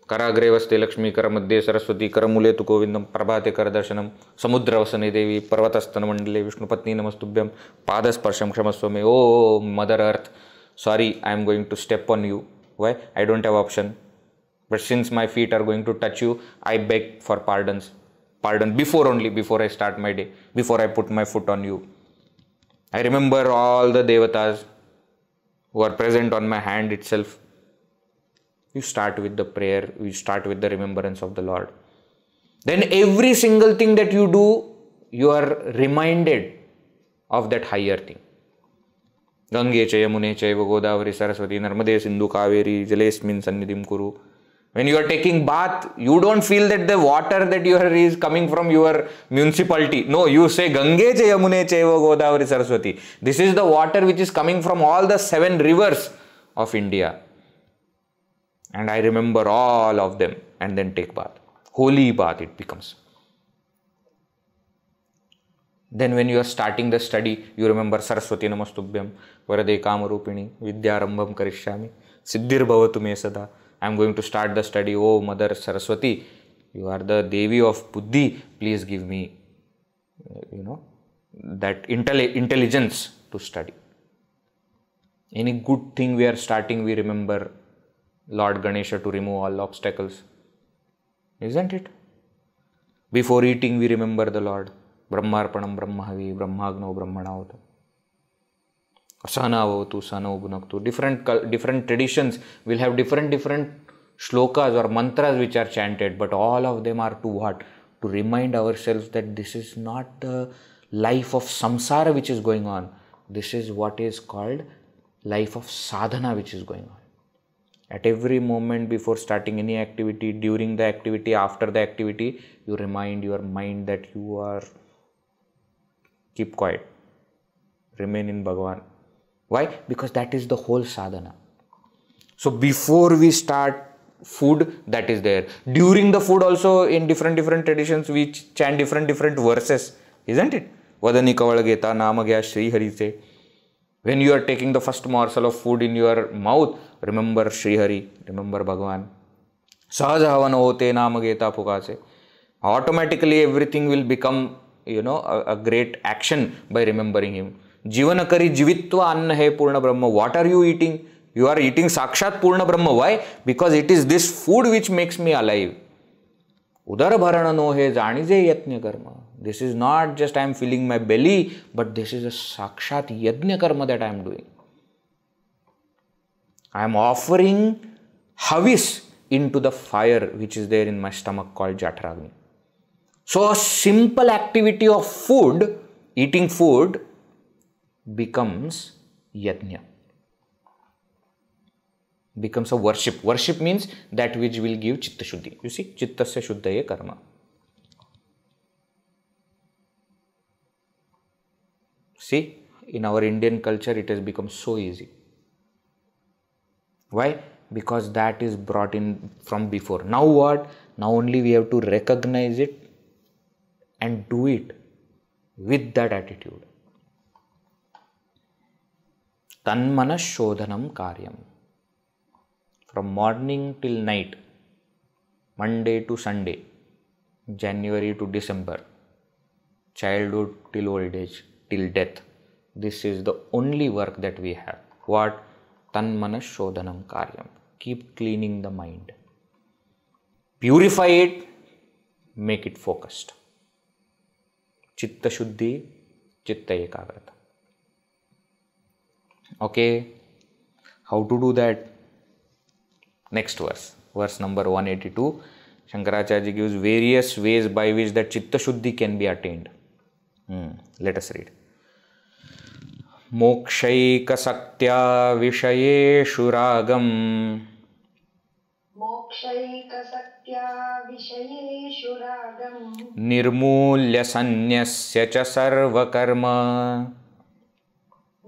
Karagre vaste Lakshmi, Karamadde Saraswati, Karamule tu Govindam, Prabhate Karadarshanam, Samudra vasane Devi, Parvatastana Mandale, Vishnupatni Namastubhyam, Padasparsham Kshamaswame. Oh, Mother Earth, sorry, I am going to step on you. Why? I don't have option. But since my feet are going to touch you, I beg for pardon before I start my day, before I put my foot on you. I remember all the devatas who are present on my hand itself. You start with the prayer, you start with the remembrance of the Lord. Then every single thing that you do, you are reminded of that higher thing. Gange cha yamune chaiva godavari saraswati narmade sindhu kaveri jalesmin sannidhim kuru. When you are taking bath, you don't feel that the water that you are is coming from your municipality. No, you say Gange cha yamune chaiva godavari saraswati. This is the water which is coming from all the 7 rivers of India. And I remember all of them and then take bath. Holy bath it becomes. Then when you are starting the study, you remember Saraswati Namastubhyam, Varade Kamarupini, Vidyarambham Karishyami, Siddhir Bhavatu Me Sada. I am going to start the study. Oh, Mother Saraswati, you are the Devi of Buddhi. Please give me, that intelligence to study. Any good thing we are starting, we remember Lord Ganesha to remove all obstacles. Isn't it? Before eating, we remember the Lord. Brahmarpanam Brahmahavi, Brahmagno Brahmanavata. Sahanavatu, Sahano Bhunaktu. Different traditions will have different shlokas or mantras which are chanted, but all of them are to what? To remind ourselves that this is not the life of samsara which is going on. This is what is called life of sadhana which is going on. At every moment before starting any activity, during the activity, after the activity, you remind your mind that you are, keep quiet, remain in Bhagavan. Why? Because that is the whole sadhana. So before we start food, that is there. During the food also, in different traditions, we chant different verses, isn't it? Vadani kavalageta namagya Sri Harite. When you are taking the first morsel of food in your mouth, remember Sri Hari, remember Bhagavan. Sahajahavana hote namageta pukase. Automatically everything will become, a great action by remembering him. Jivanakari jivitva anna hai purna brahma. What are you eating? You are eating sakshat purna brahma. Why? Because it is this food which makes me alive. Udara bharana no hai janize yatnya karma. This is not just I am filling my belly, but this is a sakshat yajna karma that I am doing. I am offering havis into the fire which is there in my stomach called Jatragni. So a simple activity of food, eating food, becomes yajna. becomes a worship. Worship means that which will give chitta shuddhi. You see, chittasya shuddhaye karma. See, in our Indian culture, it has become so easy. Why? Because that is brought in from before. Now what? Now only we have to recognize it and do it with that attitude. Tanmanaḥśodhanaṃ kāryaṃ. From morning till night, Monday to Sunday, January to December, childhood till old age, till death. This is the only work that we have. What? Tanmanaḥśodhanaṃ kāryaṃ. Keep cleaning the mind. Purify it, make it focused. Chitta shuddhi, chitta ekagrata. Okay, how to do that? Next verse, verse number 182. Shankaracharya gives various ways by which that chitta shuddhi can be attained. Let us read. Mokṣaikasaktyā viśayeṣu rāgaṃ. mokṣaikasaktyā viśayeṣu rāgaṃ. Nirmūlya saṃnyasya ca sarvakarma.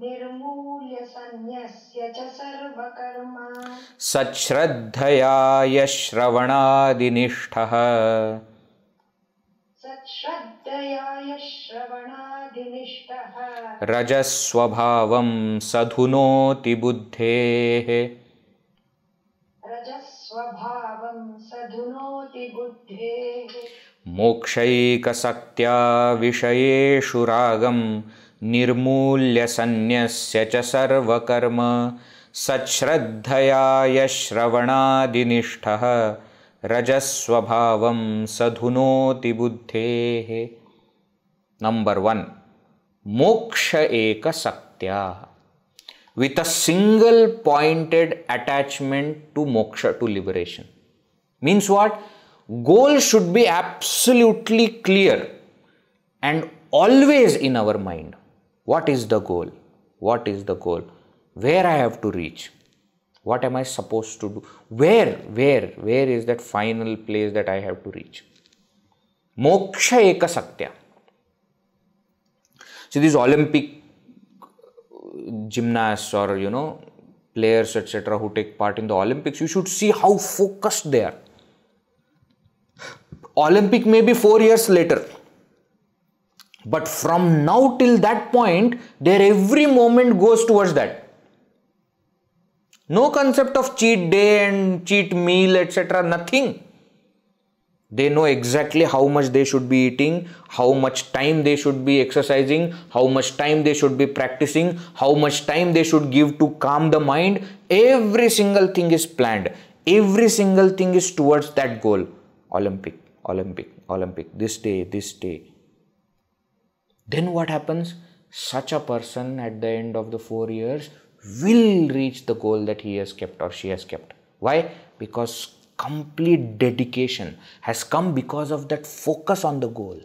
nirmūlya saṃnyasya ca sarvakarma. saṃsṛtiḥ yashravanādiniṣṭhah. rajasvabhāvam sadhunoti buddhehe. mokṣaikasaktyā viśayeṣu rāgaṃ. nirmūlya saṃnyasya ca sarvakarma. saṃsṛtiḥ yashravanādiniṣṭhah. rajasvabhāvam sadhunoti buddhehe. Number 1. Mokṣaikasaktyā. With a single pointed attachment to moksha, to liberation. Means what? Goal should be absolutely clear and always in our mind. What is the goal? What is the goal? Where I have to reach? What am I supposed to do? Where is that final place that I have to reach? Mokṣaikasaktyā. See, these Olympic gymnasts or, players, etc., who take part in the Olympics, you should see how focused they are. Olympic may be 4 years later. But from now till that point, their every moment goes towards that. No concept of cheat day and cheat meal, etc. Nothing. They know exactly how much they should be eating, how much time they should be exercising, how much time they should be practicing, how much time they should give to calm the mind. Every single thing is planned. Every single thing is towards that goal. Olympic, Olympic, Olympic. This day, this day. Then what happens? Such a person at the end of the 4 years will reach the goal that he has kept or she has kept. Why? Because complete dedication has come because of that focus on the goal.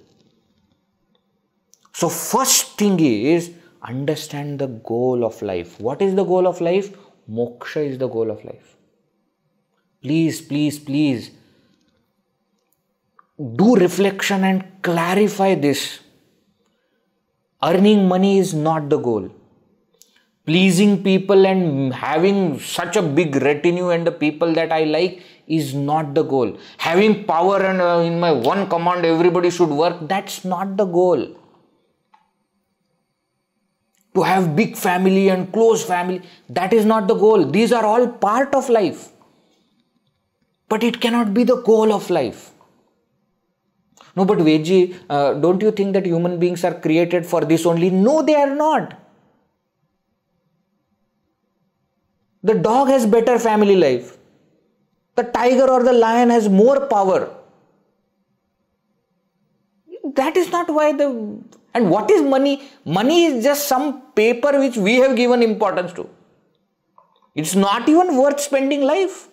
So first thing is understand the goal of life. What is the goal of life? Moksha is the goal of life. Please, please, please do reflection and clarify this. Earning money is not the goal. Pleasing people and having such a big retinue and the people that I like is not the goal. Having power and in my one command everybody should work, that's not the goal. To have big family and close family, that is not the goal. These are all part of life. But it cannot be the goal of life. No, but Veji, don't you think that human beings are created for this only? No, they are not. The dog has better family life. The tiger or the lion has more power. That is not why And what is money? Money is just some paper which we have given importance to. It's not even worth spending life.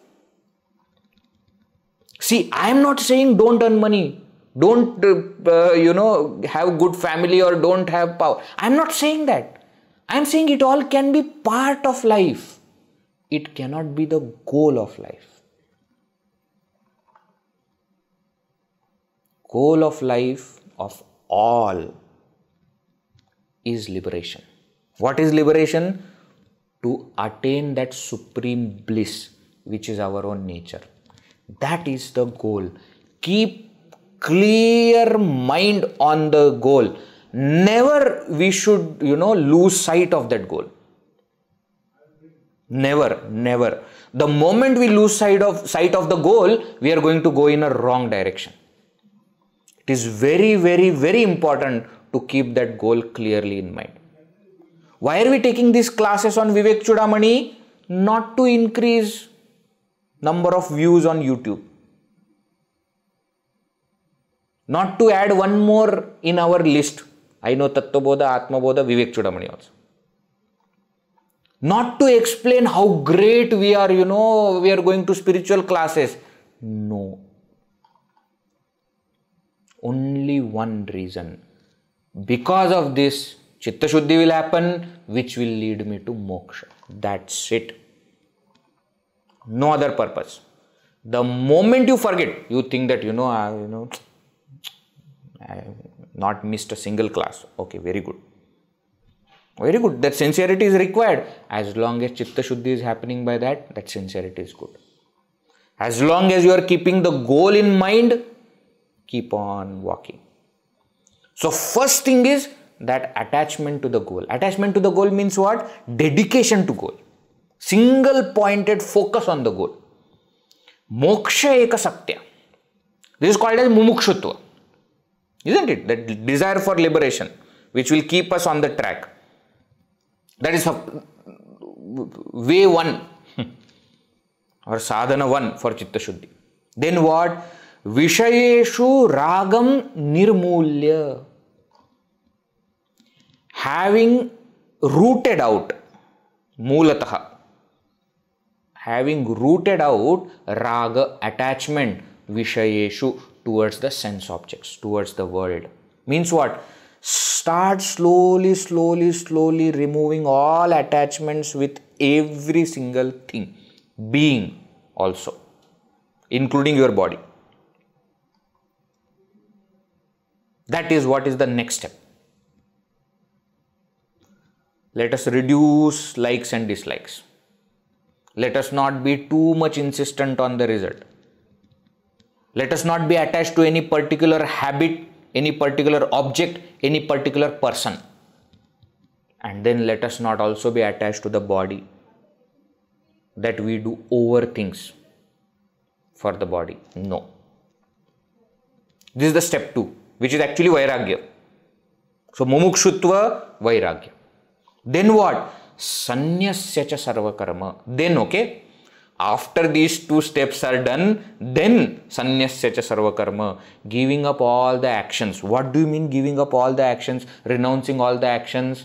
See, I am not saying don't earn money. Don't, have good family or don't have power. I am not saying that. I am saying it all can be part of life. It cannot be the goal of life. Goal of life of all is liberation. What is liberation? To attain that supreme bliss, which is our own nature. That is the goal. Keep clear mind on the goal. Never we should, lose sight of that goal. Never. The moment we lose sight of the goal, we are going to go in a wrong direction. It is very, very, very important to keep that goal clearly in mind. Why are we taking these classes on Vivekachoodamani? Not to increase number of views on YouTube. Not to add one more in our list. I know Tattvabodha, Atmabodha, Vivekachoodamani also. Not to explain how great we are, we are going to spiritual classes. No. Only one reason. Because of this, Chitta Shuddhi will happen, which will lead me to moksha. That's it. No other purpose. The moment you forget, you think that, I have not missed a single class. Okay, very good. Very good. That sincerity is required. As long as Chitta Shuddhi is happening by that sincerity is good. As long as you are keeping the goal in mind, keep on walking. So first thing is that attachment to the goal. Attachment to the goal means what? Dedication to goal. Single pointed focus on the goal. Mokṣaikasaktyā. This is called as mumukṣuṇā. Isn't it? That desire for liberation, which will keep us on the track. That is way one or sadhana one for Chitta Shuddhi. Then what? Viśayeṣu rāgaṃ nirmūlya. Having rooted out, mūlataḥ, having rooted out raga, attachment, viśayeṣu, towards the sense objects, towards the world. Means what? Start slowly removing all attachments with every single thing, being also, including your body. That is what is the next step. Let us reduce likes and dislikes. Let us not be too much insistent on the result. Let us not be attached to any particular habit, any particular object, any particular person. And then let us not also be attached to the body, that we do over things for the body. No. This is the step 2, which is actually vairagya. So mumukṣutva, vairagya. Then what? Saṃnyasya ca sarva karma. Then okay, after these 2 steps are done, then saṃnyasya ca sarva karma, giving up all the actions. What do you mean giving up all the actions? Renouncing all the actions?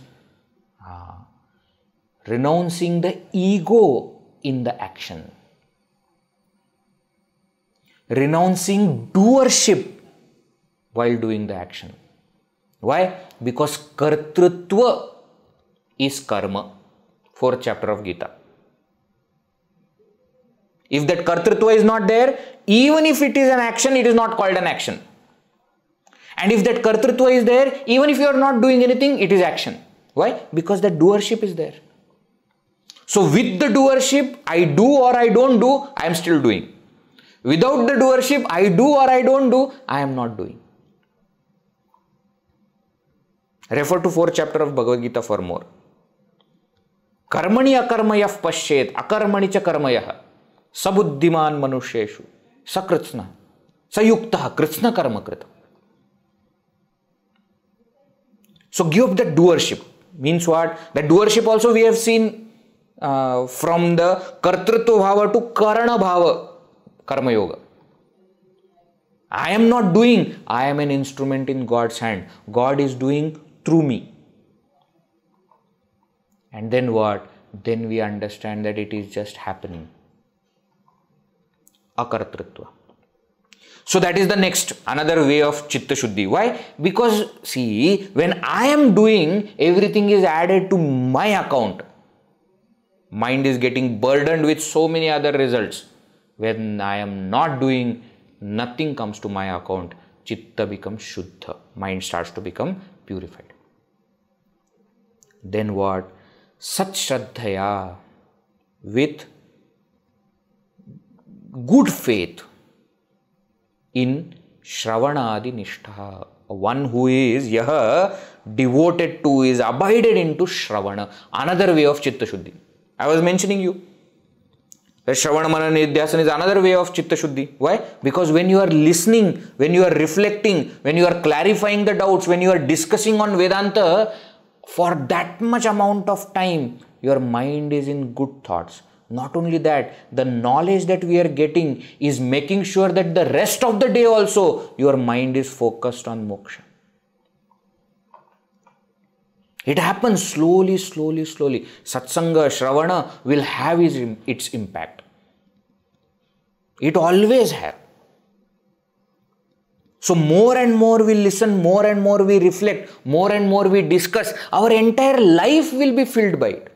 Renouncing the ego in the action. Renouncing doership while doing the action. Why? Because kartrutva is karma. 4th chapter of Gita. If that kartrutva is not there, even if it is an action, it is not called an action. And if that kartrutva is there, even if you are not doing anything, it is action. Why? Because the doership is there. So with the doership, I do or I don't do, I am still doing. Without the doership, I do or I don't do, I am not doing. Refer to 4th chapter of Bhagavad Gita for more. Karmani akarmayah pashyet, akarmani cha karmayah, sabuddhiman manusheshu, sakritsna, sayuktah, kritsna karma krita. So give up the doership. Means what? The doership also we have seen from the kartrutva bhava to karana bhava, karma yoga. I am not doing, I am an instrument in God's hand. God is doing through me. And then what? Then we understand that it is just happening. Akartrutva. So that is the next, another way of Chitta Shuddhi. Why? Because see, when I am doing, everything is added to my account. Mind is getting burdened with so many other results. When I am not doing, nothing comes to my account. Chitta becomes shuddha. Mind starts to become purified. Then what? Sat shraddhaya, with good faith in shravanadi nishtha. One who is devoted to, is abided into shravana. Another way of chitta shuddhi. I was mentioning you. The Shravana Manana Nidhyasana is another way of Chitta Shuddhi. Why? Because when you are listening, when you are reflecting, when you are clarifying the doubts, when you are discussing on Vedanta, for that much amount of time, your mind is in good thoughts. Not only that, the knowledge that we are getting is making sure that the rest of the day also, your mind is focused on moksha. It happens slowly, slowly, slowly. Satsanga, Shravana will have its impact. It always has. So more and more we listen, more and more we reflect, more and more we discuss. Our entire life will be filled by it.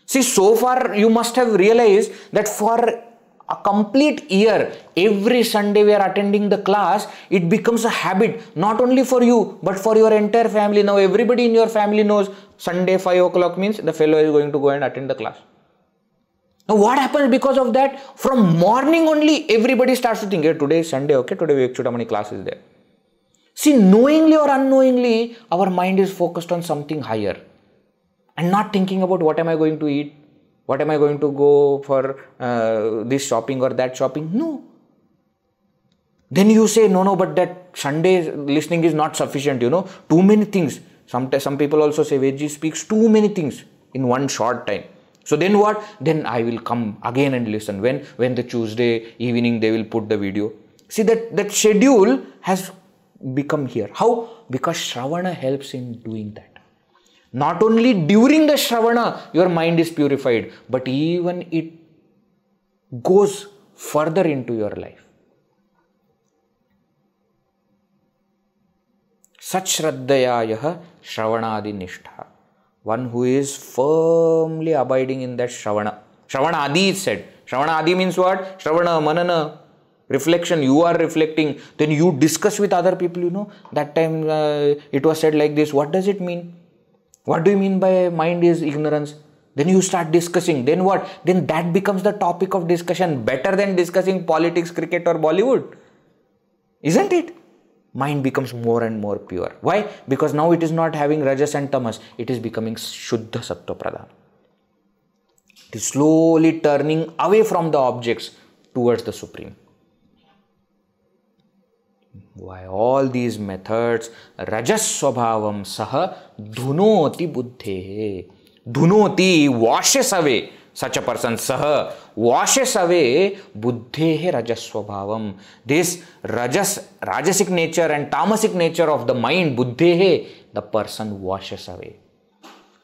See, so far you must have realized that for a complete year, every Sunday we are attending the class, it becomes a habit, not only for you, but for your entire family. Now everybody in your family knows Sunday 5 o'clock means the fellow is going to go and attend the class. Now what happens because of that? From morning only, everybody starts to think, hey, today is Sunday, okay, today Vivekachoodamani class is there. See, knowingly or unknowingly, our mind is focused on something higher and not thinking about what am I going to eat, what am I going to go for this shopping or that shopping? No. Then you say, no, but that Sunday listening is not sufficient, too many things. Some people also say, Vedji speaks too many things in one short time. So then what? Then I will come again and listen. When the Tuesday evening they will put the video. See, that schedule has become here. How? Because Shravana helps in doing that. Not only during the Shravana, your mind is purified, but even it goes further into your life. Sat shraddhaya shravanadi nishtha. One who is firmly abiding in that Shravana. Shravana Adi is said. Shravana Adi means what? Shravana, Manana, reflection. You are reflecting. Then you discuss with other people, That time it was said like this. What does it mean? What do you mean by mind is ignorance? Then you start discussing. Then what? Then that becomes the topic of discussion. Better than discussing politics, cricket or Bollywood. Isn't it? Mind becomes more and more pure. Why? Because now it is not having rajas and tamas. It is becoming shuddha sattva pradhan. It is slowly turning away from the objects towards the Supreme. Why all these methods? Rajas swabhavam saha dhunoti buddhe. Dhunoti washes away. Such a person saha washes away buddhehe rajas swabhavam. This rajasic nature and tamasic nature of the mind, buddhehe, the person washes away.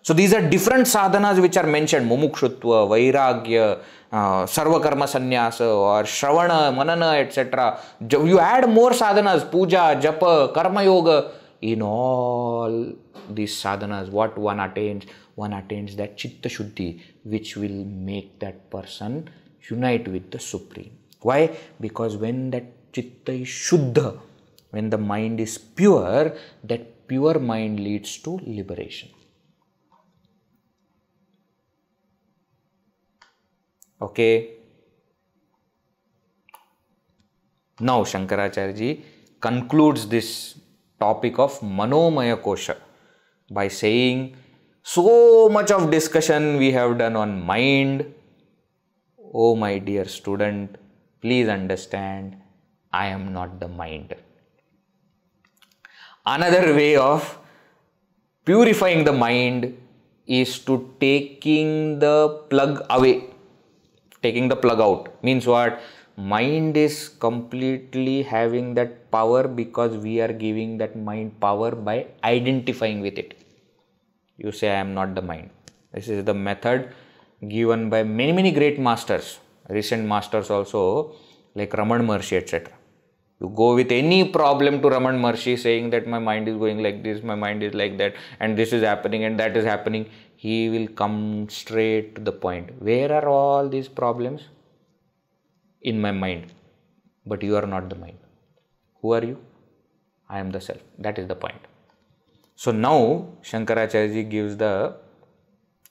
So these are different sadhanas which are mentioned. Mumukṣuṭva, vairagya, sarva karma saṃnyasa or shravana, manana, etc. You add more sadhanas, puja, japa, karma yoga. In all these sadhanas, what one attains? One attains that chitta shuddhi, which will make that person unite with the Supreme. Why? Because when that chitta is shuddha, when the mind is pure, that pure mind leads to liberation. Okay. Now Shankaracharya ji concludes this topic of Manomaya Kosha by saying, so much of discussion we have done on mind. Oh my dear student, please understand, I am not the mind. Another way of purifying the mind is to taking the plug away. Taking the plug out means what? Mind is completely having that power because we are giving that mind power by identifying with it. You say, I am not the mind. This is the method given by many great masters, recent masters also, like Raman Maharshi, etc. You go with any problem to Raman Maharshi saying that my mind is going like this, my mind is like that, and this is happening and that is happening. He will come straight to the point. Where are all these problems? In my mind. But you are not the mind. Who are you? I am the self. That is the point. So now Shankaracharya ji gives the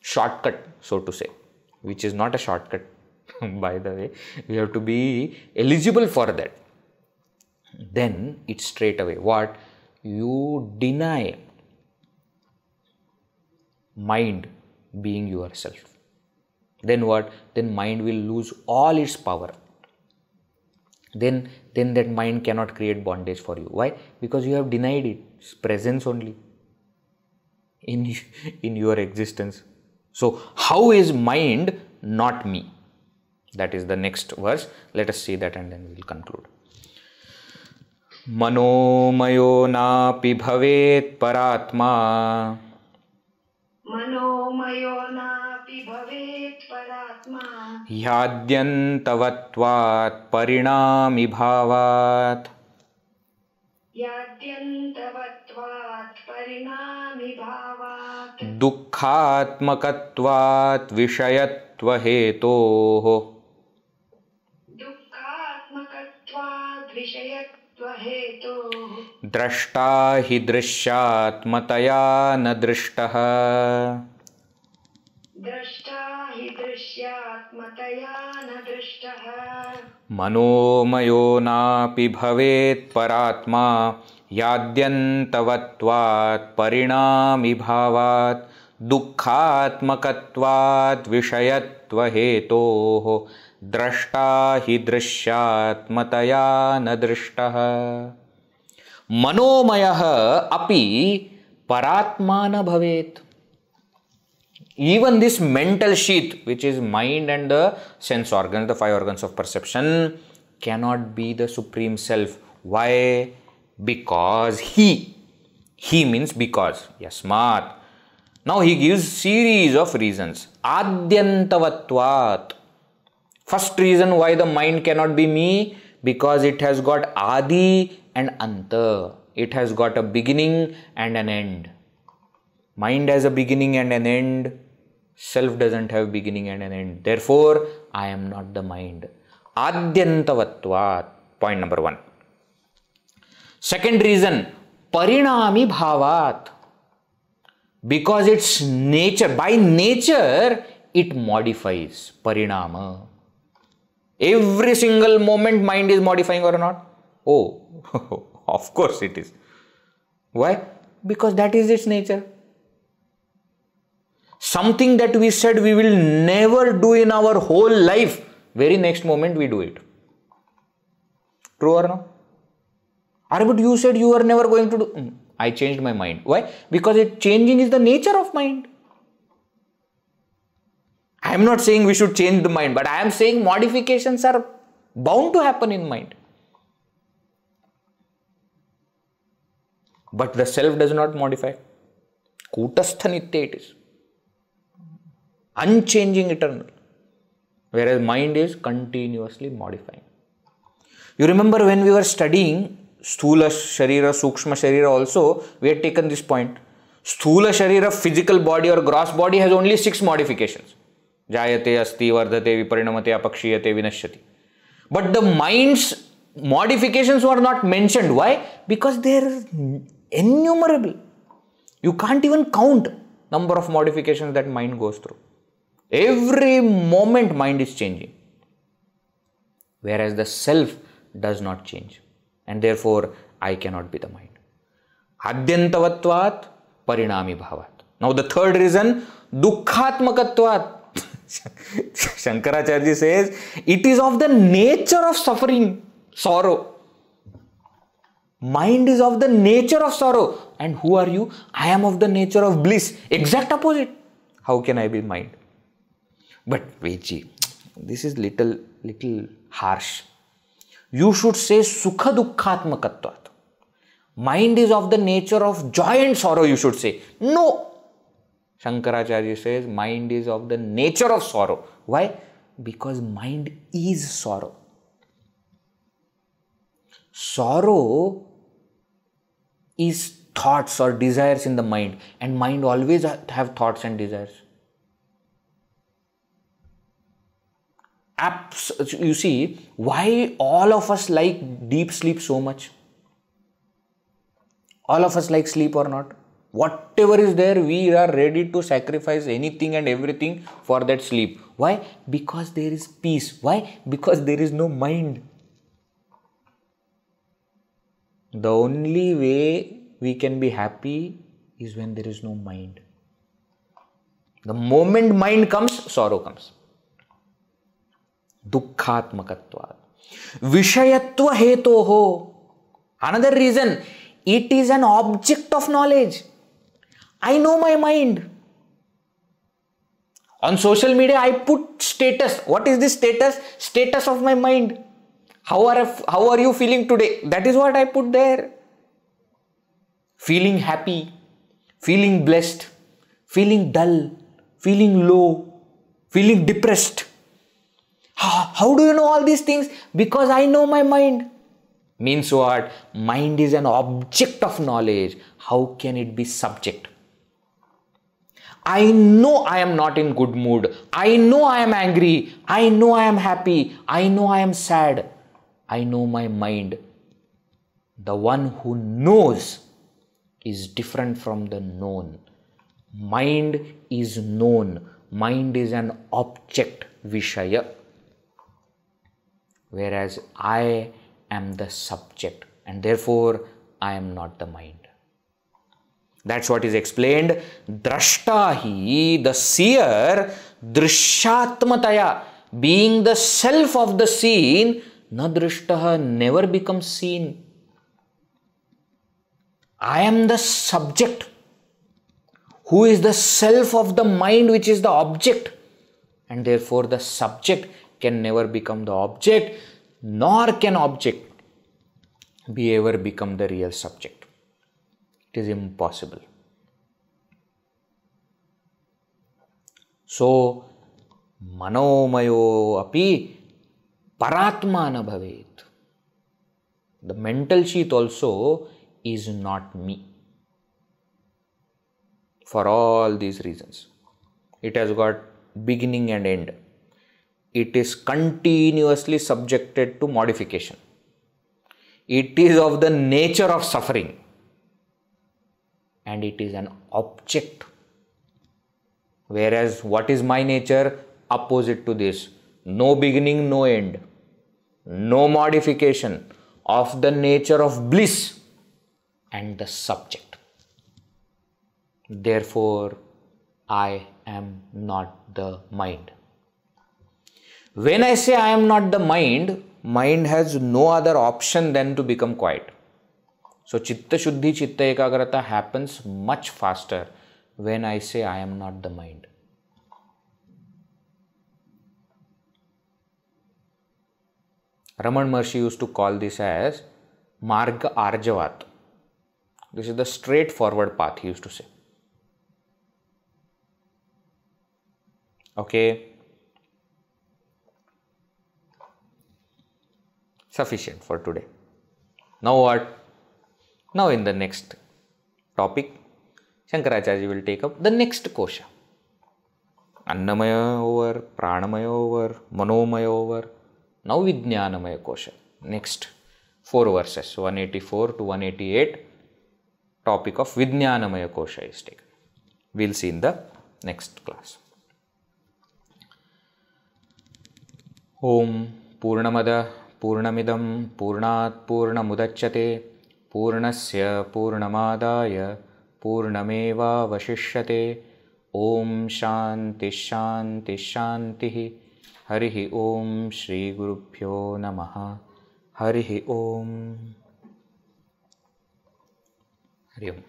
shortcut, so to say, which is not a shortcut. By the way, we have to be eligible for that. Then it's straight away. What? You deny mind being yourself. Then what? Then mind will lose all its power. Then that mind cannot create bondage for you. Why? Because you have denied its presence only in your existence. So how is mind not me? That is the next verse. Let us see that and then we will conclude. Manomayo napi bhavet paratma. Manomayo napi bhavet paratma. Yadyantavatvat parinami bhavat. Yadyantavatvat parinami bhavat. Dukkhatmakatvat viśayatva hetoh. Dukkhatmakatvat viśayatva hetoh. Drashta hi drishyatmataya na drishtah. Drashta hi drishyatmataya na drishtah. Manomayo napi bhavet paratma. Yadyantavatvat parinami bhavat. Dukkhatmakatvat viśayatva hetoh. Drashta hi drishyatmataya na drishtah. Manomayah api paratmana bhavet. Even this mental sheath, which is mind and the sense organs, the 5 organs of perception, cannot be the Supreme Self. Why? Because he means because. Yasmat. Now he gives series of reasons. Adyantavatvat. First reason why the mind cannot be me, because it has got adi and anta. It has got a beginning and an end. Mind has a beginning and an end. Self doesn't have beginning and an end. Therefore, I am not the mind. Adyantavatvat. Point number 1. Second reason, parinami bhavat. Because its nature, by nature, it modifies. Parinama. Every single moment mind is modifying or not? Oh, of course it is. Why? Because that is its nature. Something that we said we will never do in our whole life, very next moment we do it. True or no? But you said you were never going to do. I changed my mind. Why? Because changing is the nature of mind. I am not saying we should change the mind, but I am saying modifications are bound to happen in mind. But the self does not modify. Kutastha nitya it is. Unchanging, eternal. Whereas mind is continuously modifying. You remember when we were studying Sthula Sharira, Sukshma Sharira also, we had taken this point. Sthula Sharira, physical body or gross body, has only 6 modifications. Jayate, asti, vardhate, viparinamate, apakshiyate, vinashyati. But the mind's modifications were not mentioned. Why? Because they are innumerable. You can't even count number of modifications that mind goes through. Every moment mind is changing. Whereas the self does not change. And therefore, I cannot be the mind. Adyantavatvat parinami bhavat. Now the third reason, dukkhatmakatvat. Shankaracharya says, it is of the nature of suffering, sorrow. Mind is of the nature of sorrow. And who are you? I am of the nature of bliss. Exact opposite. How can I be mind? But Veji, this is little harsh. You should say sukha dukkhatmakatvat. Mind is of the nature of joy and sorrow, you should say. No. Shankaracharya says mind is of the nature of sorrow. Why? Because mind is sorrow. Sorrow is thoughts or desires in the mind, and mind always have thoughts and desires. You see, why all of us like deep sleep so much? All of us like sleep or not? Whatever is there, we are ready to sacrifice anything and everything for that sleep. Why? Because there is peace. Why? Because there is no mind. The only way we can be happy is when there is no mind. The moment mind comes, sorrow comes. Dukkhatmakatvat. Vishayatva hetoho. Another reason, it is an object of knowledge. I know my mind. On social media, I put status. What is this status? Status of my mind. How are you feeling today? That is what I put there. Feeling happy, feeling blessed, feeling dull, feeling low, feeling depressed. How do you know all these things? Because I know my mind. Means what? Mind is an object of knowledge. How can it be subject? I know I am not in good mood. I know I am angry. I know I am happy. I know I am sad. I know my mind. The one who knows is different from the known. Mind is known. Mind is an object, Vishaya. Whereas I am the subject, and therefore I am not the mind. That's what is explained. Drashtahi, the seer, drishyatmataya, being the self of the seen, na drishtaha, never becomes seen. I am the subject, who is the self of the mind, which is the object, and therefore the subject can never become the object, nor can object ever become the real subject. It is impossible. So, manomayo api paratma na bhavet. The mental sheath also is not me. For all these reasons. It has got beginning and end. It is continuously subjected to modification. It is of the nature of suffering. And it is an object. Whereas what is my nature? Opposite to this. No beginning, no end. No modification. Of the nature of bliss and the subject. Therefore, I am not the mind. When I say I am not the mind, mind has no other option than to become quiet. So, chitta shuddhi, chitta ekagrata happens much faster when I say I am not the mind. Raman Maharshi used to call this as Marga Arjavat. This is the straightforward path, he used to say. Okay. Sufficient for today. Now what? Now in the next topic, Shankaracharya will take up the next kosha. Annamaya over, pranamaya over, manomaya over. Now Vijnanamaya kosha. Next 4 verses, 184 to 188. Topic of Vijnanamaya kosha is taken. We'll see in the next class. Om Purnamada Purnamidam Purnat Purnamudachyate Purnasya Purnamadaya Purnameva Vashishyate. Om Shanti Shanti Shanti. Harihi Om Shri Gurubhyo Namaha. Harihi Om. Hari Om.